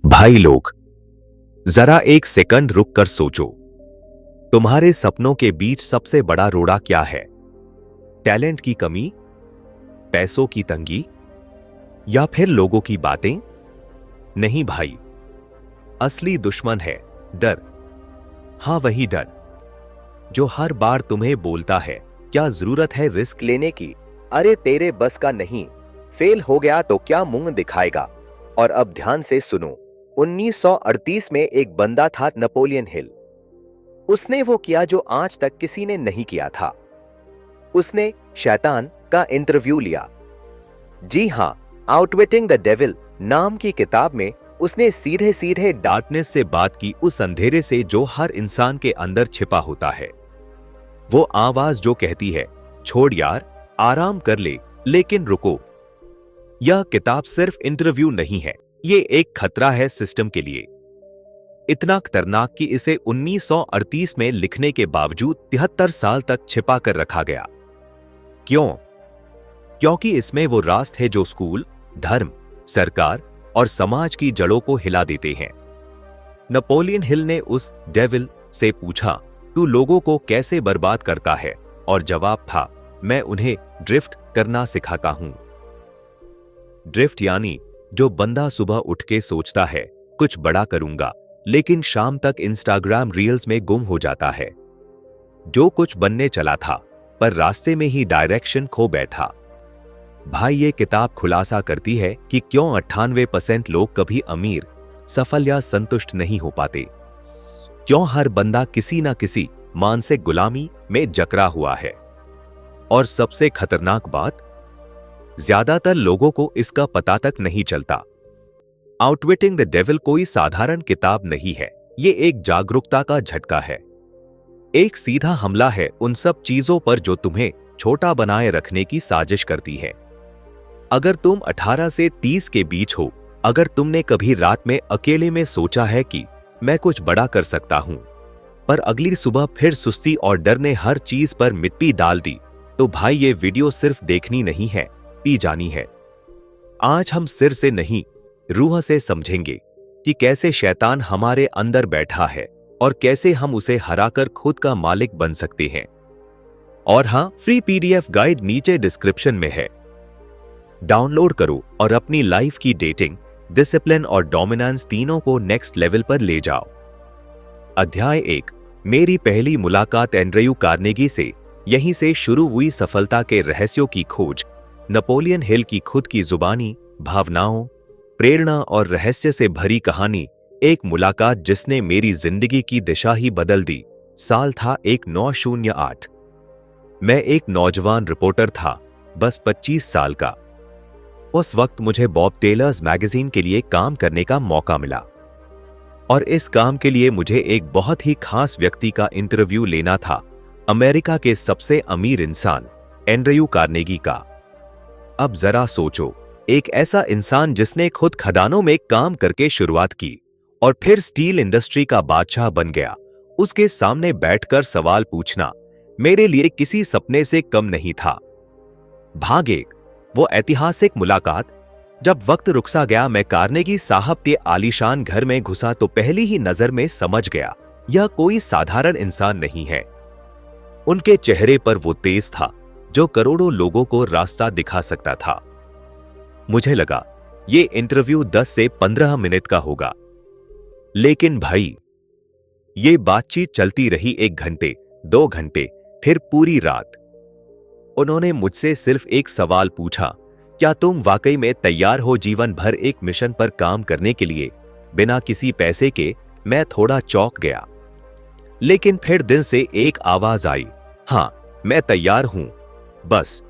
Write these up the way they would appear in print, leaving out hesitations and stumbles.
भाई लोग, जरा एक सेकंड रुक कर सोचो। तुम्हारे सपनों के बीच सबसे बड़ा रोड़ा क्या है? टैलेंट की कमी, पैसों की तंगी, या फिर लोगों की बातें? नहीं भाई, असली दुश्मन है डर। हाँ, वही डर जो हर बार तुम्हें बोलता है, क्या जरूरत है रिस्क लेने की? अरे तेरे बस का नहीं, फेल हो गया तो क्या मुंह दिखाएगा? और अब ध्यान से सुनो। 1938 में एक बंदा था, नेपोलियन हिल। उसने वो किया जो आज तक किसी ने नहीं किया था। उसने शैतान का इंटरव्यू लिया। जी हां, आउटविटिंग द डेविल नाम की किताब में उसने सीधे सीधे डार्कनेस से बात की, उस अंधेरे से जो हर इंसान के अंदर छिपा होता है। वो आवाज जो कहती है, छोड़ यार, आराम कर ले, लेकिन रुको। यह किताब सिर्फ इंटरव्यू नहीं है, ये एक खतरा है सिस्टम के लिए। इतना खतरनाक कि इसे 1938 में लिखने के बावजूद 73 साल तक छिपा कर रखा गया। क्यों? क्योंकि इसमें वो राज थे जो स्कूल, धर्म, सरकार और समाज की जड़ों को हिला देते हैं। नेपोलियन हिल ने उस डेविल से पूछा, तू लोगों को कैसे बर्बाद करता है? और जवाब था, मैं उन्हें ड्रिफ्ट करना सिखाता हूं। ड्रिफ्ट यानी जो बंदा सुबह उठ के सोचता है कुछ बड़ा करूंगा, लेकिन शाम तक इंस्टाग्राम रील्स में गुम हो जाता है। जो कुछ बनने चला था, पर रास्ते में ही डायरेक्शन खो बैठा। भाई, ये किताब खुलासा करती है कि क्यों 98% लोग कभी अमीर, सफल या संतुष्ट नहीं हो पाते। क्यों हर बंदा किसी ना किसी मानसिक गुलामी में जकड़ा हुआ है। और सबसे खतरनाक बात, ज्यादातर लोगों को इसका पता तक नहीं चलता। आउटविटिंग द डेविल कोई साधारण किताब नहीं है, ये एक जागरूकता का झटका है। एक सीधा हमला है उन सब चीजों पर जो तुम्हें छोटा बनाए रखने की साजिश करती है। अगर तुम 18 से 30 के बीच हो, अगर तुमने कभी रात में अकेले में सोचा है कि मैं कुछ बड़ा कर सकता हूं, पर अगली सुबह फिर सुस्ती और डर ने हर चीज पर मिट्टी डाल दी, तो भाई ये वीडियो सिर्फ देखनी नहीं है, पी जानी है। आज हम सिर से नहीं, रूह से समझेंगे कि कैसे शैतान हमारे अंदर बैठा है और कैसे हम उसे हराकर खुद का मालिक बन सकते हैं। और हां, फ्री पीडीएफ गाइड नीचे डिस्क्रिप्शन में है, डाउनलोड करो और अपनी लाइफ की डेटिंग, डिसिप्लिन और डोमिनेंस तीनों को नेक्स्ट लेवल पर ले जाओ। अध्याय 1, मेरी पहली मुलाकात एंड्रयू कार्नेगी से। यहीं से शुरू हुई सफलता के रहस्यों की खोज। नेपोलियन हिल की खुद की जुबानी, भावनाओं, प्रेरणा और रहस्य से भरी कहानी। एक मुलाकात जिसने मेरी जिंदगी की दिशा ही बदल दी। साल था 1908। मैं एक नौजवान रिपोर्टर था, बस 25 साल का। उस वक्त मुझे बॉब टेलर्स मैगजीन के लिए काम करने का मौका मिला, और इस काम के लिए मुझे एक बहुत ही खास व्यक्ति का इंटरव्यू लेना था, अमेरिका के सबसे अमीर इंसान एंड्रयू कार्नेगी का। अब जरा सोचो, एक ऐसा इंसान जिसने खुद खदानों में काम करके शुरुआत की और फिर स्टील इंडस्ट्री का बादशाह बन गया, उसके सामने बैठकर सवाल पूछना मेरे लिए किसी सपने से कम नहीं था। भाग 1, वो ऐतिहासिक मुलाकात। जब वक्त रुकसा गया, मैं कार्नेगी साहब के आलीशान घर में घुसा तो पहली ही नजर में समझ गया, यह कोई साधारण इंसान नहीं है। उनके चेहरे पर वो तेज था जो करोड़ों लोगों को रास्ता दिखा सकता था। मुझे लगा ये इंटरव्यू 10 से 15 मिनट का होगा, लेकिन भाई, ये बातचीत चलती रही 1 घंटे, 2 घंटे, फिर पूरी रात। उन्होंने मुझसे सिर्फ एक सवाल पूछा, क्या तुम वाकई में तैयार हो जीवन भर एक मिशन पर काम करने के लिए, बिना किसी पैसे के? मैं थोड़ा चौंक गया, लेकिन फिर दिल से एक आवाज आई, हां, मैं तैयार हूं, बस।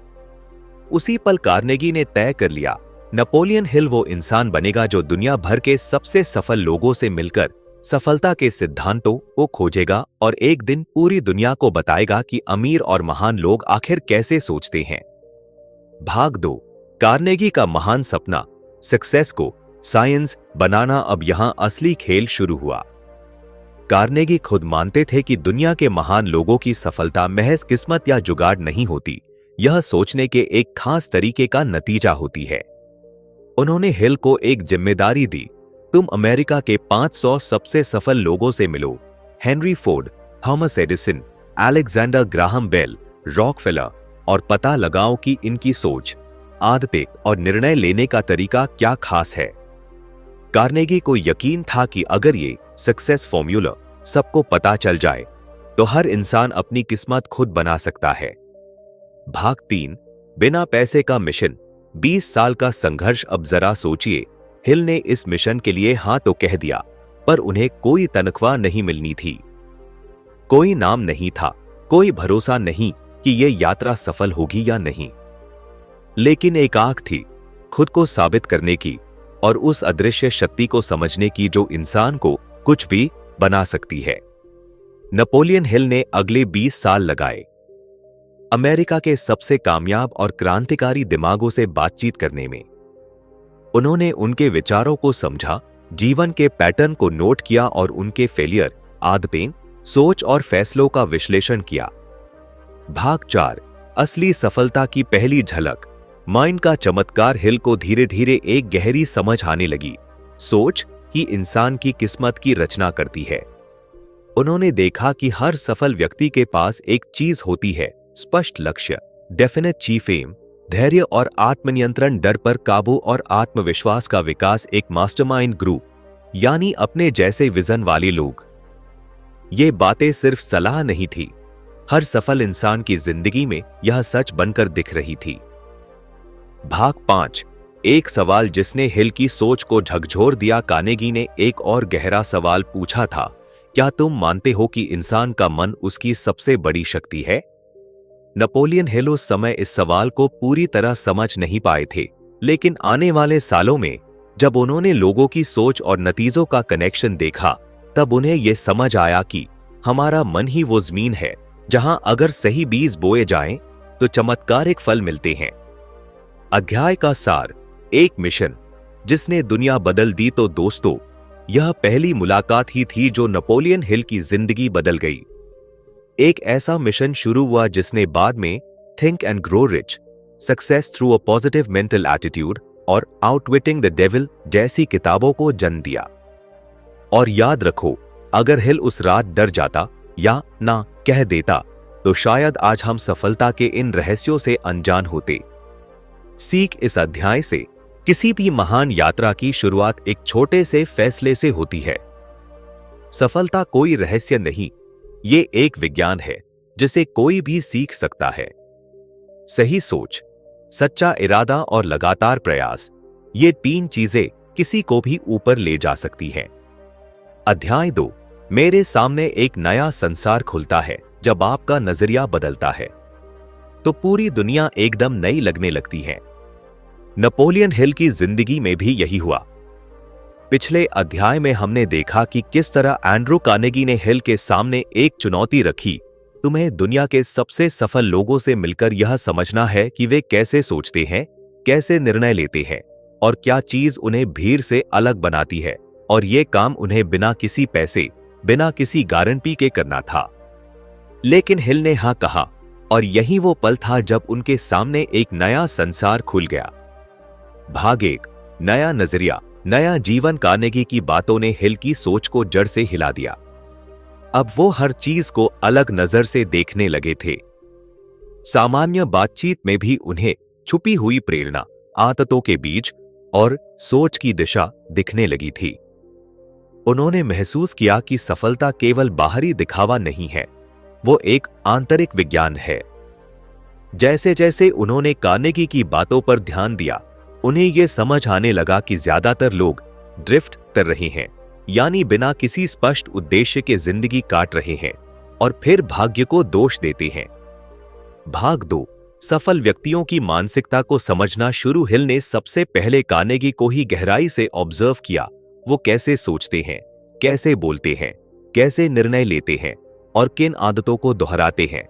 उसी पल कार्नेगी ने तय कर लिया, नेपोलियन हिल वो इंसान बनेगा जो दुनिया भर के सबसे सफल लोगों से मिलकर सफलता के सिद्धांतों को खोजेगा और एक दिन पूरी दुनिया को बताएगा कि अमीर और महान लोग आखिर कैसे सोचते हैं। भाग 2, कार्नेगी का महान सपना, सक्सेस को साइंस बनाना। अब यहां असली खेल शुरू हुआ। कार्नेगी खुद मानते थे कि दुनिया के महान लोगों की सफलता महज किस्मत या जुगाड़ नहीं होती, यह सोचने के एक खास तरीके का नतीजा होती है। उन्होंने हिल को एक जिम्मेदारी दी, तुम अमेरिका के 500 सबसे सफल लोगों से मिलो, Henry Ford, Thomas Edison, Alexander Graham Bell, Rockefeller, और पता लगाओ कि इनकी सोच, आदतें और निर्णय लेने का तरीका क्या खास है। कार्नेगी को यकीन था कि अगर ये सक्सेस फॉर्मूला सबको पता चल जाए तो हर इंसान अपनी किस्मत खुद बना सकता है। भाग 3, बिना पैसे का मिशन, 20 साल का संघर्ष। अब जरा सोचिए, हिल ने इस मिशन के लिए हाँ तो कह दिया, पर उन्हें कोई तनख्वाह नहीं मिलनी थी, कोई नाम नहीं था, कोई भरोसा नहीं कि यह यात्रा सफल होगी या नहीं। लेकिन एक आंख थी खुद को साबित करने की और उस अदृश्य शक्ति को समझने की जो इंसान को कुछ भी बना सकती है। नेपोलियन हिल ने अगले 20 साल लगाए अमेरिका के सबसे कामयाब और क्रांतिकारी दिमागों से बातचीत करने में। उन्होंने उनके विचारों को समझा, जीवन के पैटर्न को नोट किया और उनके फेलियर, आदतें, सोच और फैसलों का विश्लेषण किया। भाग 4, असली सफलता की पहली झलक। माइंड का चमत्कार। हिल को धीरे धीरे एक गहरी समझ आने लगी, सोच ही इंसान की किस्मत की रचना करती है। उन्होंने देखा कि हर सफल व्यक्ति के पास एक चीज होती है, स्पष्ट लक्ष्य, डेफिनेट चीफ एम, धैर्य और आत्मनियंत्रण, डर पर काबू और आत्मविश्वास का विकास, एक मास्टरमाइंड ग्रुप, यानी अपने जैसे विजन वाले लोग। ये बातें सिर्फ सलाह नहीं थी, हर सफल इंसान की जिंदगी में यह सच बनकर दिख रही थी। भाग 5, एक सवाल जिसने हिल की सोच को झकझोर दिया। कार्नेगी ने एक और गहरा सवाल पूछा था, क्या तुम मानते हो कि इंसान का मन उसकी सबसे बड़ी शक्ति है? नेपोलियन हिल उस समय इस सवाल को पूरी तरह समझ नहीं पाए थे, लेकिन आने वाले सालों में जब उन्होंने लोगों की सोच और नतीजों का कनेक्शन देखा, तब उन्हें यह समझ आया कि हमारा मन ही वो जमीन है जहां अगर सही बीज बोए जाएं तो चमत्कारिक फल मिलते हैं। अध्याय का सार, एक मिशन जिसने दुनिया बदल दी। तो दोस्तों, यह पहली मुलाकात ही थी जो नेपोलियन हिल की जिंदगी बदल गई। एक ऐसा मिशन शुरू हुआ जिसने बाद में think and grow rich, success through a positive mental attitude और आउटविटिंग द डेविल जैसी किताबों को जन्म दिया। और याद रखो, अगर हिल उस रात डर जाता या ना कह देता तो शायद आज हम सफलता के इन रहस्यों से अनजान होते। सीख इस अध्याय से, किसी भी महान यात्रा की शुरुआत एक छोटे से फैसले से होती है। सफलता कोई रहस्य नहीं, ये एक विज्ञान है जिसे कोई भी सीख सकता है। सही सोच, सच्चा इरादा और लगातार प्रयास, ये 3 चीजें किसी को भी ऊपर ले जा सकती हैं। अध्याय 2, मेरे सामने एक नया संसार खुलता है। जब आपका नजरिया बदलता है तो पूरी दुनिया एकदम नई लगने लगती है। नेपोलियन हिल की जिंदगी में भी यही हुआ। पिछले अध्याय में हमने देखा कि किस तरह एंड्रू कार्नेगी ने हिल के सामने एक चुनौती रखी। तुम्हें दुनिया के सबसे सफल लोगों से मिलकर यह समझना है कि वे कैसे सोचते हैं, कैसे निर्णय लेते हैं और क्या चीज उन्हें भीड़ से अलग बनाती है। और ये काम उन्हें बिना किसी पैसे, बिना किसी गारंटी के करना था। लेकिन हिल ने हाँ कहा और यही वो पल था जब उनके सामने एक नया संसार खुल गया। भाग 1, नया नजरिया, नया जीवन। कार्नेगी की बातों ने हिल की सोच को जड़ से हिला दिया। अब वो हर चीज को अलग नजर से देखने लगे थे। सामान्य बातचीत में भी उन्हें छुपी हुई प्रेरणा, आदतों के बीज और सोच की दिशा दिखने लगी थी। उन्होंने महसूस किया कि सफलता केवल बाहरी दिखावा नहीं है, वो एक आंतरिक विज्ञान है। जैसे जैसे उन्होंने कार्नेगी की बातों पर ध्यान दिया, उन्हें यह समझ आने लगा कि ज्यादातर लोग ड्रिफ्ट कर रहे हैं, यानी बिना किसी स्पष्ट उद्देश्य के जिंदगी काट रहे हैं और फिर भाग्य को दोष देते हैं। भाग 2, सफल व्यक्तियों की मानसिकता को समझना शुरू। हिल ने सबसे पहले कार्नेगी को ही गहराई से ऑब्जर्व किया। वो कैसे सोचते हैं, कैसे बोलते हैं, कैसे निर्णय लेते हैं और किन आदतों को दोहराते हैं।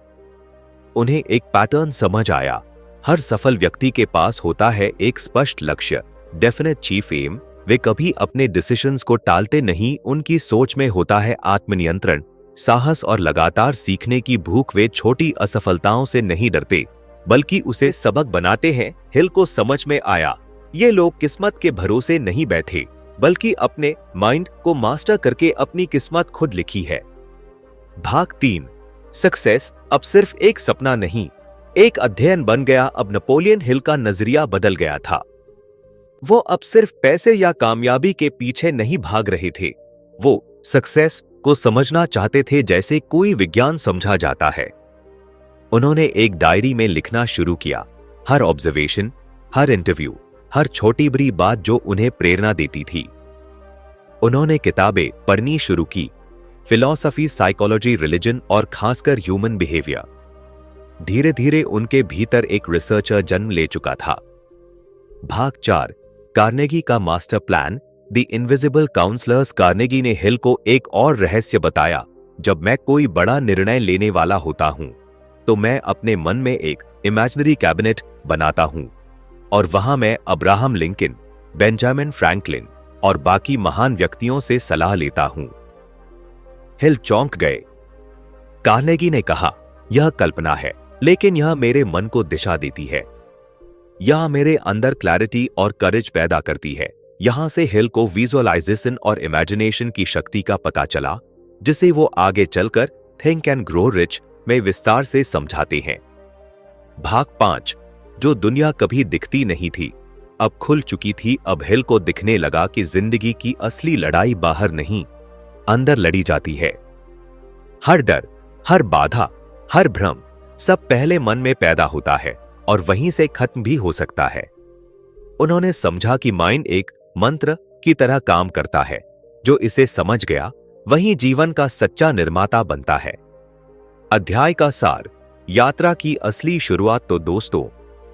उन्हें एक पैटर्न समझ आया। हर सफल व्यक्ति के पास होता है एक स्पष्ट लक्ष्य, डेफिनेट चीफ एम। वे कभी अपने डिसीजंस को टालते नहीं। उनकी सोच में होता है आत्मनियंत्रण, साहस और लगातार सीखने की भूख। वे छोटी असफलताओं से नहीं डरते, बल्कि उसे सबक बनाते हैं। हिल को समझ में आया, ये लोग किस्मत के भरोसे नहीं बैठे, बल्कि अपने माइंड को मास्टर करके अपनी किस्मत खुद लिखी है। भाग 3, सक्सेस अब सिर्फ एक सपना नहीं, एक अध्ययन बन गया। अब नेपोलियन हिल का नजरिया बदल गया था। वो अब सिर्फ पैसे या कामयाबी के पीछे नहीं भाग रहे थे, वो सक्सेस को समझना चाहते थे जैसे कोई विज्ञान समझा जाता है। उन्होंने एक डायरी में लिखना शुरू किया, हर ऑब्जर्वेशन, हर इंटरव्यू, हर छोटी बड़ी बात जो उन्हें प्रेरणा देती थी। उन्होंने किताबें पढ़नी शुरू की, फिलॉसफी, साइकोलॉजी, रिलीजन और खासकर ह्यूमन बिहेवियर। धीरे धीरे उनके भीतर एक रिसर्चर जन्म ले चुका था। भाग 4, कार्नेगी का master plan, the invisible counsellors. Carnegie ने हिल को एक और रहस्य बताया, जब मैं कोई बड़ा निर्णय लेने वाला होता हूं तो मैं अपने मन में एक इमेजिनरी कैबिनेट बनाता हूं और वहां मैं अब्राहम लिंकन, बेंजामिन फ्रैंकलिन और बाकी महान व्यक्तियों से सलाह लेता हूं। हिल चौंक गए। कार्नेगी ने कहा, यह कल्पना है, लेकिन यह मेरे मन को दिशा देती है, यह मेरे अंदर क्लैरिटी और करेज पैदा करती है। यहां से हिल को विजुअलाइजेशन और इमेजिनेशन की शक्ति का पता चला, जिसे वो आगे चलकर थिंक एंड ग्रो रिच में विस्तार से समझाते हैं। भाग 5, जो दुनिया कभी दिखती नहीं थी अब खुल चुकी थी। अब हिल को दिखने लगा कि जिंदगी की असली लड़ाई बाहर नहीं, अंदर लड़ी जाती है। हर डर, हर बाधा, हर भ्रम सब पहले मन में पैदा होता है और वहीं से खत्म भी हो सकता है। उन्होंने समझा कि माइंड एक मंत्र की तरह काम करता है, जो इसे समझ गया वही जीवन का सच्चा निर्माता बनता है। अध्याय का सार, यात्रा की असली शुरुआत। तो दोस्तों,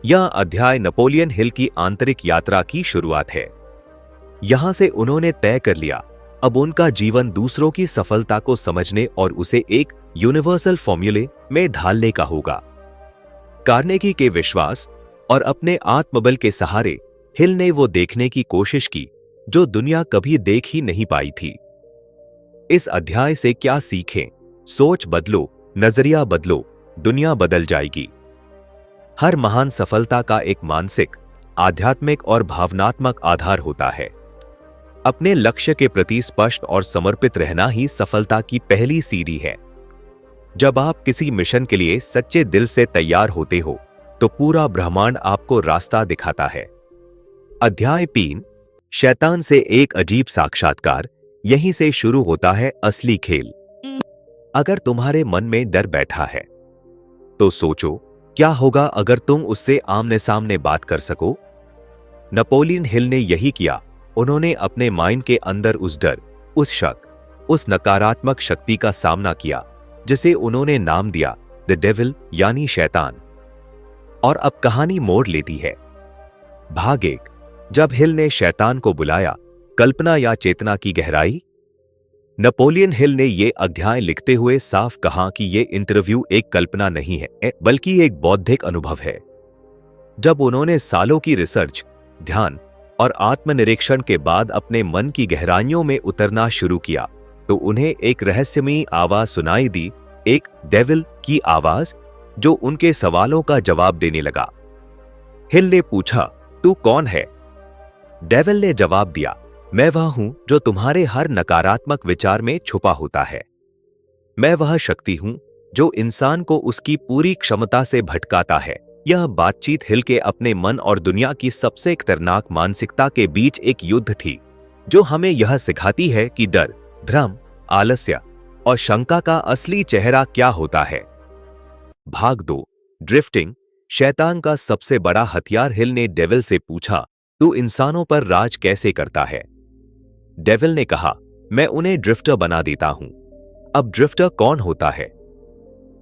यह अध्याय नेपोलियन हिल की आंतरिक यात्रा की शुरुआत है। यहां से उन्होंने तय कर लिया, अब उनका जीवन दूसरों की सफलता को समझने और उसे एक यूनिवर्सल फॉर्मूले में ढालने का होगा। कार्नेगी के विश्वास और अपने आत्मबल के सहारे हिल ने वो देखने की कोशिश की जो दुनिया कभी देख ही नहीं पाई थी। इस अध्याय से क्या सीखें? सोच बदलो, नजरिया बदलो, दुनिया बदल जाएगी। हर महान सफलता का एक मानसिक, आध्यात्मिक और भावनात्मक आधार होता है। अपने लक्ष्य के प्रति स्पष्ट और समर्पित रहना ही सफलता की पहली सीढ़ी है। जब आप किसी मिशन के लिए सच्चे दिल से तैयार होते हो तो पूरा ब्रह्मांड आपको रास्ता दिखाता है। अध्याय 3, शैतान से एक अजीब साक्षात्कार। यहीं से शुरू होता है असली खेल। अगर तुम्हारे मन में डर बैठा है तो सोचो, क्या होगा अगर तुम उससे आमने सामने बात कर सको? नेपोलियन हिल ने यही किया। उन्होंने अपने माइंड के अंदर उस डर, उस शक, उस नकारात्मक शक्ति का सामना किया जिसे उन्होंने नाम दिया द डेविल, यानी शैतान। और अब कहानी मोड़ लेती है। भाग 1, जब हिल ने शैतान को बुलाया, कल्पना या चेतना की गहराई। नेपोलियन हिल ने यह अध्याय लिखते हुए साफ कहा कि यह इंटरव्यू एक कल्पना नहीं है, बल्कि एक बौद्धिक अनुभव है। जब उन्होंने सालों की रिसर्च, ध्यान और आत्मनिरीक्षण के बाद अपने मन की गहराइयों में उतरना शुरू किया तो उन्हें एक रहस्यमयी आवाज सुनाई दी, एक डेविल की आवाज जो उनके सवालों का जवाब देने लगा। हिल ने पूछा, तू कौन है? डेविल ने जवाब दिया, मैं वह हूं जो तुम्हारे हर नकारात्मक विचार में छुपा होता है। मैं वह शक्ति हूं जो इंसान को उसकी पूरी क्षमता से भटकाता है। यह बातचीत हिल के अपने मन और दुनिया की सबसे खतरनाक मानसिकता के बीच एक युद्ध थी, जो हमें यह सिखाती है कि डर, भ्रम, आलस्य और शंका का असली चेहरा क्या होता है। भाग 2, ड्रिफ्टिंग, शैतान का सबसे बड़ा हथियार। हिल ने डेविल से पूछा, तू इंसानों पर राज कैसे करता है? डेविल ने कहा, मैं उन्हें ड्रिफ्टर बना देता हूं। अब ड्रिफ्टर कौन होता है?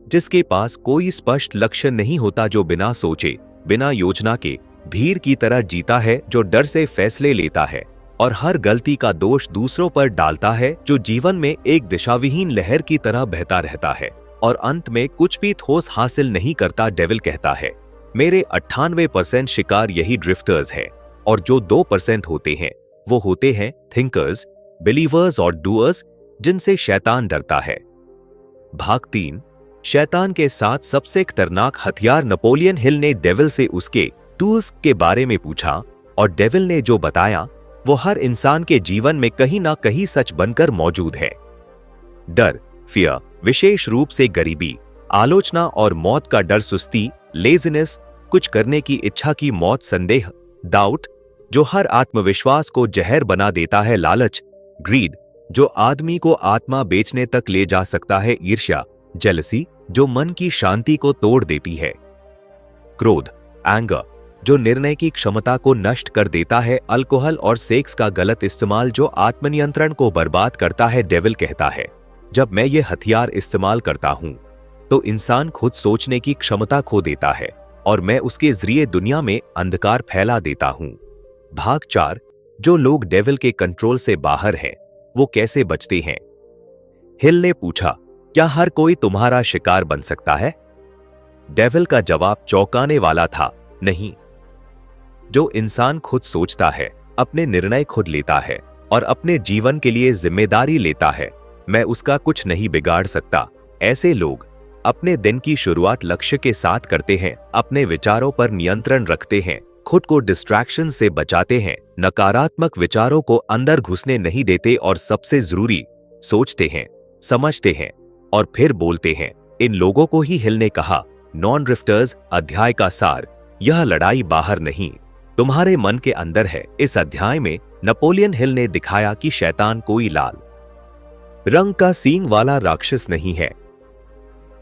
जिसके पास कोई स्पष्ट लक्ष्य नहीं होता, जो बिना सोचे, बिना योजना के भीड़ की तरह जीता है, जो डर से फैसले लेता है और हर गलती का दोष दूसरों पर डालता है, जो जीवन में एक दिशाविहीन लहर की तरह बहता रहता है और अंत में कुछ भी ठोस हासिल नहीं करता। डेविल कहता है, मेरे 98% शिकार यही ड्रिफ्टर्स हैं और जो 2% होते हैं वो होते हैं थिंकर्स, बिलीवर्स और डूअर्स, जिनसे शैतान डरता है। भाग 3, शैतान के साथ सबसे खतरनाक हथियार। नेपोलियन हिल ने डेविल से उसके टूल्स के बारे में पूछा और डेविल ने जो बताया वो हर इंसान के जीवन में कहीं ना कहीं सच बनकर मौजूद है। डर, फियर, विशेष रूप से गरीबी, आलोचना और मौत का डर, सुस्ती, लेजीनेस, कुछ करने की इच्छा की मौत, संदेह, डाउट जो हर आत्मविश्वास को जहर बना देता है, लालच, ग्रीड जो आदमी को आत्मा बेचने तक ले जा सकता है, ईर्ष्या, जेलसी जो मन की शांति को तोड़ देती है, क्रोध, एंगर जो निर्णय की क्षमता को नष्ट कर देता है, अल्कोहल और सेक्स का गलत इस्तेमाल जो आत्मनियंत्रण को बर्बाद करता है। डेविल कहता है, जब मैं ये हथियार इस्तेमाल करता हूं तो इंसान खुद सोचने की क्षमता खो देता है और मैं उसके जरिए दुनिया में अंधकार फैला देता हूं। भाग 4, जो लोग डेविल के कंट्रोल से बाहर हैं वो कैसे बचते हैं। हिल ने पूछा, क्या हर कोई तुम्हारा शिकार बन सकता है? डेविल का जवाब चौंकाने वाला था, नहीं। जो इंसान खुद सोचता है, अपने निर्णय खुद लेता है और अपने जीवन के लिए जिम्मेदारी लेता है, मैं उसका कुछ नहीं बिगाड़ सकता। ऐसे लोग अपने दिन की शुरुआत लक्ष्य के साथ करते हैं, अपने विचारों पर नियंत्रण रखते हैं, खुद को डिस्ट्रैक्शन से बचाते हैं, नकारात्मक विचारों को अंदर घुसने नहीं देते और सबसे जरूरी, सोचते हैं, समझते हैं और फिर बोलते हैं। इन लोगों को ही हिल ने कहा, नॉन ड्रिफ्टर्स अध्याय का सार, यह लड़ाई बाहर नहीं, तुम्हारे मन के अंदर है। इस अध्याय में नेपोलियन हिल ने दिखाया कि शैतान कोई लाल रंग का सींग वाला राक्षस नहीं है।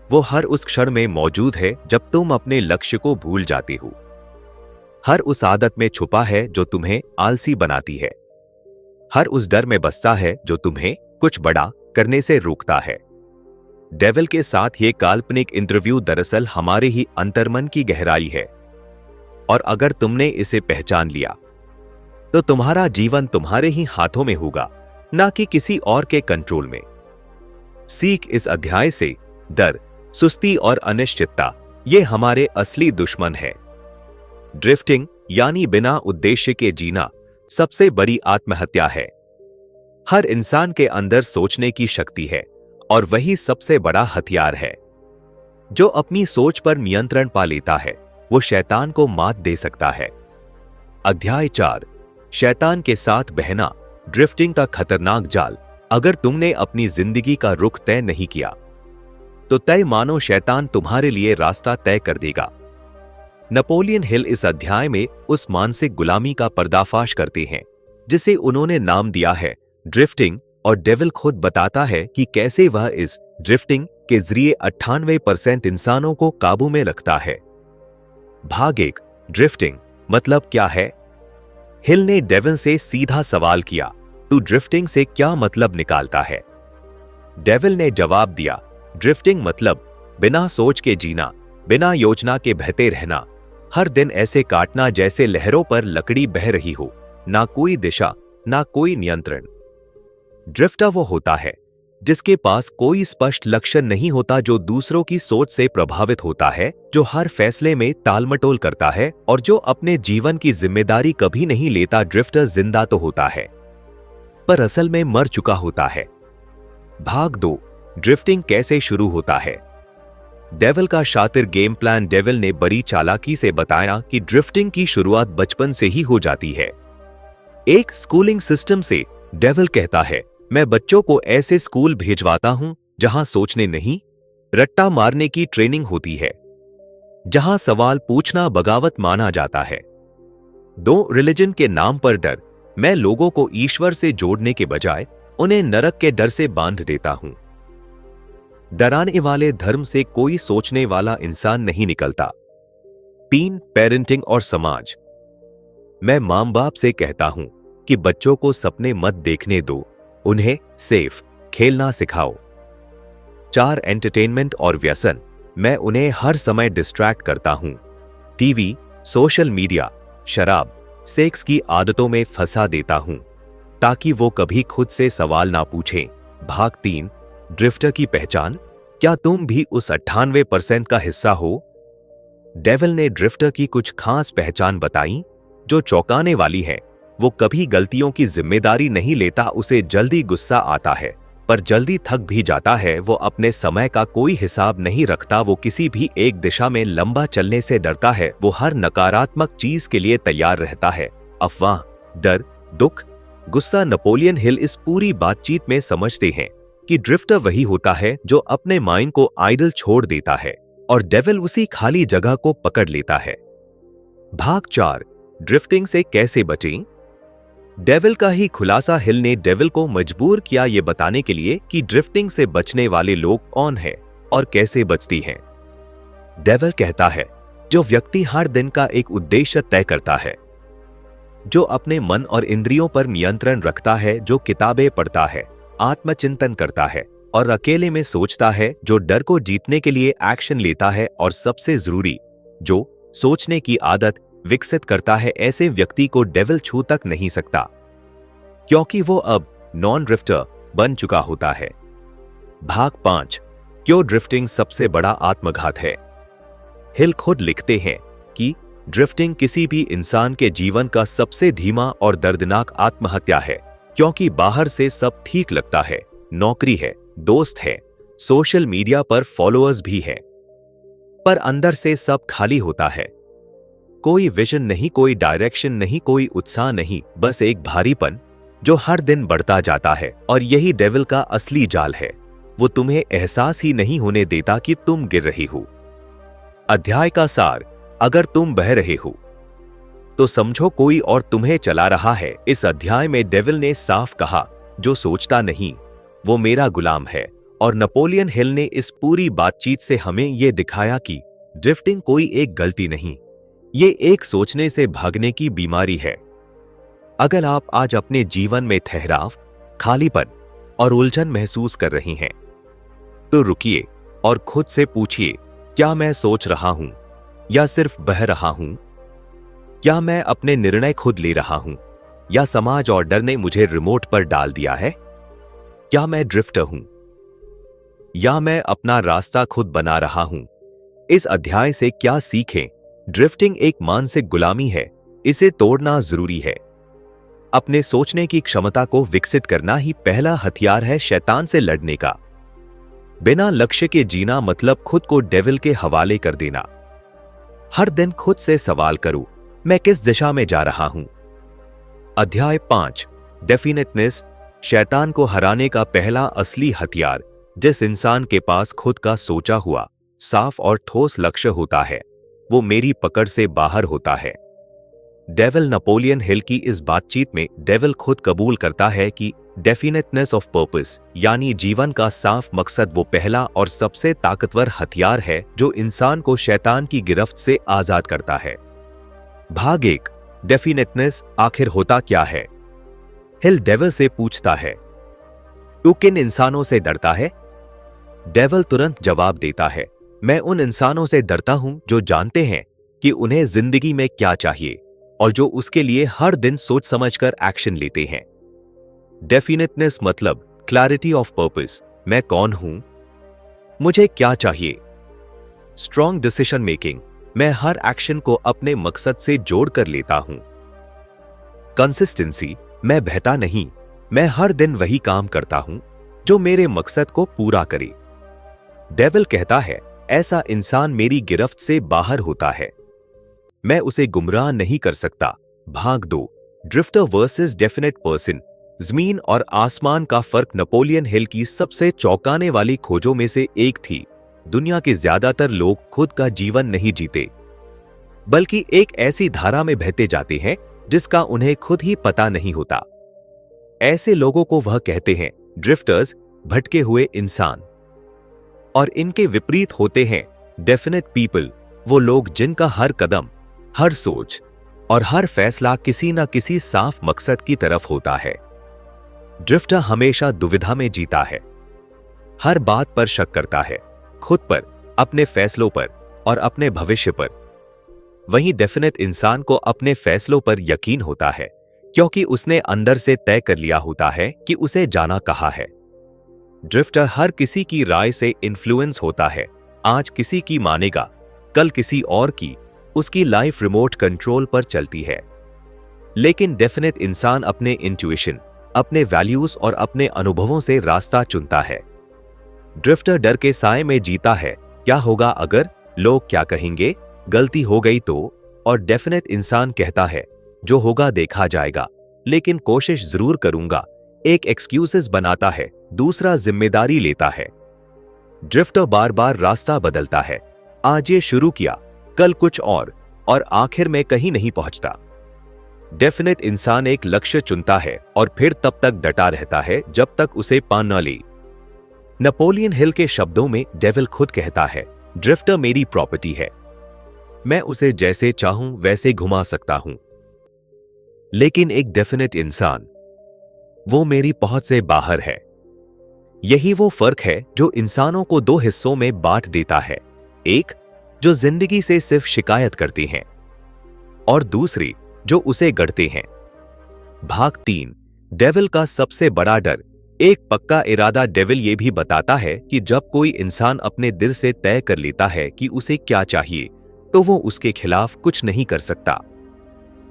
वो हर उस क्षण में मौजूद है जब तुम अपने लक्ष्य को भूल जाते हो। हर उस आदत में छुपा है जो तुम्हें आलसी बनाती है। हर उस डर में बसता है जो तुम्हें कुछ बड़ा करने से रोकता है। डेविल के साथ ये काल्पनिक इंटरव्यू दरअसल हमारे ही अंतर्मन की गहराई है और अगर तुमने इसे पहचान लिया तो तुम्हारा जीवन तुम्हारे ही हाथों में होगा, ना कि किसी और के कंट्रोल में। सीख इस अध्याय से, डर, सुस्ती और अनिश्चितता ये हमारे असली दुश्मन है। ड्रिफ्टिंग यानी बिना उद्देश्य के जीना सबसे बड़ी आत्महत्या है। हर इंसान के अंदर सोचने की शक्ति है और वही सबसे बड़ा हथियार है। जो अपनी सोच पर नियंत्रण पा लेता है वो शैतान को मात दे सकता है। अध्याय 4, शैतान के साथ बहना, ड्रिफ्टिंग का खतरनाक जाल। अगर तुमने अपनी जिंदगी का रुख तय नहीं किया तो तय मानो शैतान तुम्हारे लिए रास्ता तय कर देगा। नेपोलियन हिल इस अध्याय में उस मानसिक गुलामी का पर्दाफाश करते हैं जिसे उन्होंने नाम दिया है ड्रिफ्टिंग, और डेविल खुद बताता है कि कैसे वह इस ड्रिफ्टिंग के जरिए 98% इंसानों को काबू में रखता है। भाग 1, ड्रिफ्टिंग मतलब क्या है? हिल ने डेविल से सीधा सवाल किया, तू ड्रिफ्टिंग से क्या मतलब निकालता है? डेविल ने जवाब दिया, ड्रिफ्टिंग मतलब बिना सोच के जीना, बिना योजना के बहते रहना, हर दिन ऐसे काटना जैसे लहरों पर लकड़ी बह रही हो, ना कोई दिशा, ना कोई नियंत्रण। ड्रिफ्टर वो होता है जिसके पास कोई स्पष्ट लक्ष्य नहीं होता, जो दूसरों की सोच से प्रभावित होता है, जो हर फैसले में टालमटोल करता है और जो अपने जीवन की जिम्मेदारी कभी नहीं लेता। ड्रिफ्टर जिंदा तो होता है पर असल में मर चुका होता है। भाग 2, ड्रिफ्टिंग कैसे शुरू होता है? डेविल का शातिर गेम प्लान। डेविल ने बड़ी चालाकी से बताया कि ड्रिफ्टिंग की शुरुआत बचपन से ही हो जाती है। एक स्कूलिंग सिस्टम से। डेविल कहता है, मैं बच्चों को ऐसे स्कूल भेजवाता हूं जहां सोचने नहीं, रट्टा मारने की ट्रेनिंग होती है, जहां सवाल पूछना बगावत माना जाता है। 2 रिलीजन के नाम पर डर। मैं लोगों को ईश्वर से जोड़ने के बजाय उन्हें नरक के डर से बांध देता हूं। डराने वाले धर्म से कोई सोचने वाला इंसान नहीं निकलता। 3 पेरेंटिंग और समाज। मैं मां बाप से कहता हूं कि बच्चों को सपने मत देखने दो, उन्हें सेफ खेलना सिखाओ। 4 एंटरटेनमेंट और व्यसन। मैं उन्हें हर समय डिस्ट्रैक्ट करता हूं, टीवी, सोशल मीडिया, शराब, सेक्स की आदतों में फंसा देता हूं ताकि वो कभी खुद से सवाल ना पूछें। भाग 3, ड्रिफ्टर की पहचान। क्या तुम भी उस 98% का हिस्सा हो? डेविल ने ड्रिफ्टर की कुछ खास पहचान बताई जो चौंकाने वाली है। वो कभी गलतियों की जिम्मेदारी नहीं लेता, उसे जल्दी गुस्सा आता है पर जल्दी थक भी जाता है। वो अपने समय का कोई हिसाब नहीं रखता, वो किसी भी एक दिशा में लंबा चलने से डरता है, वो हर नकारात्मक चीज के लिए तैयार रहता है। अफवाह, डर दुख, गुस्सा। नेपोलियन हिल इस पूरी बातचीत में समझते हैं कि ड्रिफ्टर वही होता है जो अपने माइंड को आइडल छोड़ देता है और डेविल उसी खाली जगह को पकड़ लेता है। भाग 4, ड्रिफ्टिंग से कैसे बचें। डेविल का ही खुलासा। हिल ने डेविल को मजबूर किया ये बताने के लिए कि ड्रिफ्टिंग से बचने वाले लोग कौन हैं और कैसे बचती हैं। डेविल कहता है, जो व्यक्ति हर दिन का एक उद्देश्य तय करता है, जो अपने मन और इंद्रियों पर नियंत्रण रखता है, जो किताबें पढ़ता है, आत्मचिंतन करता है और अकेले में सोचता है, जो डर को जीतने के लिए एक्शन लेता है और सबसे जरूरी, जो सोचने की आदत विकसित करता है, ऐसे व्यक्ति को डेविल छू तक नहीं सकता, क्योंकि वो अब नॉन ड्रिफ्टर बन चुका होता है। भाग 5, क्यों ड्रिफ्टिंग सबसे बड़ा आत्मघात है। हिल खुद लिखते हैं कि ड्रिफ्टिंग किसी भी इंसान के जीवन का सबसे धीमा और दर्दनाक आत्महत्या है, क्योंकि बाहर से सब ठीक लगता है, नौकरी है, दोस्त है, सोशल मीडिया पर फॉलोअर्स भी हैं, पर अंदर से सब खाली होता है। कोई विजन नहीं, कोई डायरेक्शन नहीं, कोई उत्साह नहीं, बस एक भारीपन जो हर दिन बढ़ता जाता है। और यही डेविल का असली जाल है। वो तुम्हें एहसास ही नहीं होने देता कि तुम गिर रही हो। अध्याय का सार, अगर तुम बह रहे हो तो समझो कोई और तुम्हें चला रहा है। इस अध्याय में डेविल ने साफ कहा, जो सोचता नहीं वो मेरा गुलाम है। और नेपोलियन हिल ने इस पूरी बातचीत से हमें यह दिखाया कि ड्रिफ्टिंग कोई एक गलती नहीं, ये एक सोचने से भागने की बीमारी है। अगर आप आज अपने जीवन में ठहराव, खालीपन और उलझन महसूस कर रही हैं, तो रुकिए और खुद से पूछिए, क्या मैं सोच रहा हूं या सिर्फ बह रहा हूं? क्या मैं अपने निर्णय खुद ले रहा हूं या समाज और डर ने मुझे रिमोट पर डाल दिया है? क्या मैं ड्रिफ्टर हूं या मैं अपना रास्ता खुद बना रहा हूं? इस अध्याय से क्या सीखें? ड्रिफ्टिंग एक मानसिक गुलामी है, इसे तोड़ना जरूरी है। अपने सोचने की क्षमता को विकसित करना ही पहला हथियार है शैतान से लड़ने का। बिना लक्ष्य के जीना मतलब खुद को डेविल के हवाले कर देना। हर दिन खुद से सवाल करो, मैं किस दिशा में जा रहा हूं? अध्याय 5, डेफिनेटनेस, शैतान को हराने का पहला असली हथियार। जिस इंसान के पास खुद का सोचा हुआ, साफ और ठोस लक्ष्य होता है, वो मेरी पकड़ से बाहर होता है। डेविल। नेपोलियन हिल की इस बातचीत में डेविल खुद कबूल करता है कि डेफिनेटनेस ऑफ पर्पस, यानी जीवन का साफ मकसद, वो पहला और सबसे ताकतवर हथियार है जो इंसान को शैतान की गिरफ्त से आजाद करता है। भाग 1, डेफिनेटनेस आखिर होता क्या है। हिल डेविल से पूछता है, तू किन इंसानों से डरता है? डेविल तुरंत जवाब देता है, मैं उन इंसानों से डरता हूं जो जानते हैं कि उन्हें जिंदगी में क्या चाहिए और जो उसके लिए हर दिन सोच समझकर एक्शन लेते हैं। डेफिनेटनेस मतलब क्लैरिटी ऑफ पर्पस, मैं कौन हूं, मुझे क्या चाहिए। स्ट्रॉन्ग डिसीजन मेकिंग, मैं हर एक्शन को अपने मकसद से जोड़कर लेता हूं। कंसिस्टेंसी, मैं बहता नहीं, मैं हर दिन वही काम करता हूं जो मेरे मकसद को पूरा करे। डेविल कहता है, ऐसा इंसान मेरी गिरफ्त से बाहर होता है, मैं उसे गुमराह नहीं कर सकता। भाग 2, ड्रिफ्टर वर्सेस डेफिनेट पर्सन, जमीन और आसमान का फर्क। नेपोलियन हिल की सबसे चौंकाने वाली खोजों में से एक थी, दुनिया के ज्यादातर लोग खुद का जीवन नहीं जीते, बल्कि एक ऐसी धारा में बहते जाते हैं जिसका उन्हें खुद ही पता नहीं होता। ऐसे लोगों को वह कहते हैं ड्रिफ्टर्स, भटके हुए इंसान। और इनके विपरीत होते हैं डेफिनेट पीपल, वो लोग जिनका हर कदम, हर सोच और हर फैसला किसी न किसी साफ मकसद की तरफ होता है। ड्रिफ्टर हमेशा दुविधा में जीता है, हर बात पर शक करता है, खुद पर, अपने फैसलों पर और अपने भविष्य पर। वहीं डेफिनेट इंसान को अपने फैसलों पर यकीन होता है, क्योंकि उसने अंदर से तय कर लिया होता है कि उसे जाना कहाँ है। ड्रिफ्टर हर किसी की राय से इन्फ्लुएंस होता है, आज किसी की मानेगा, कल किसी और की, उसकी लाइफ रिमोट कंट्रोल पर चलती है। लेकिन डेफिनेट इंसान अपने इंट्यूशन, अपने वैल्यूज और अपने अनुभवों से रास्ता चुनता है। ड्रिफ्टर डर के साए में जीता है, क्या होगा अगर, लोग क्या कहेंगे, गलती हो गई तो। और डेफिनेट इंसान कहता है, जो होगा देखा जाएगा, लेकिन कोशिश जरूर करूंगा। एक एक्सक्यूजेस बनाता है, दूसरा जिम्मेदारी लेता है। ड्रिफ्टर बार बार रास्ता बदलता है। आज ये शुरू किया, कल कुछ और आखिर में कहीं नहीं पहुंचता। डेफिनेट इंसान एक लक्ष्य चुनता है और फिर तब तक डटा रहता है जब तक उसे पा न ले। नेपोलियन हिल के शब्दों में डेविल खुद कहता है, ड्रिफ्टर मेरी प्रॉपर्टी है, मैं उसे जैसे चाहूं वैसे घुमा सकता हूं। लेकिन एक डेफिनेट इंसान, वो मेरी पहुंच से बाहर है। यही वो फर्क है जो इंसानों को दो हिस्सों में बांट देता है, एक जो जिंदगी से सिर्फ शिकायत करती हैं और दूसरी जो उसे गढ़ते हैं। भाग 3, डेविल का सबसे बड़ा डर। एक पक्का इरादा। डेविल ये भी बताता है कि जब कोई इंसान अपने दिल से तय कर लेता है कि उसे क्या चाहिए, तो वो उसके खिलाफ कुछ नहीं कर सकता।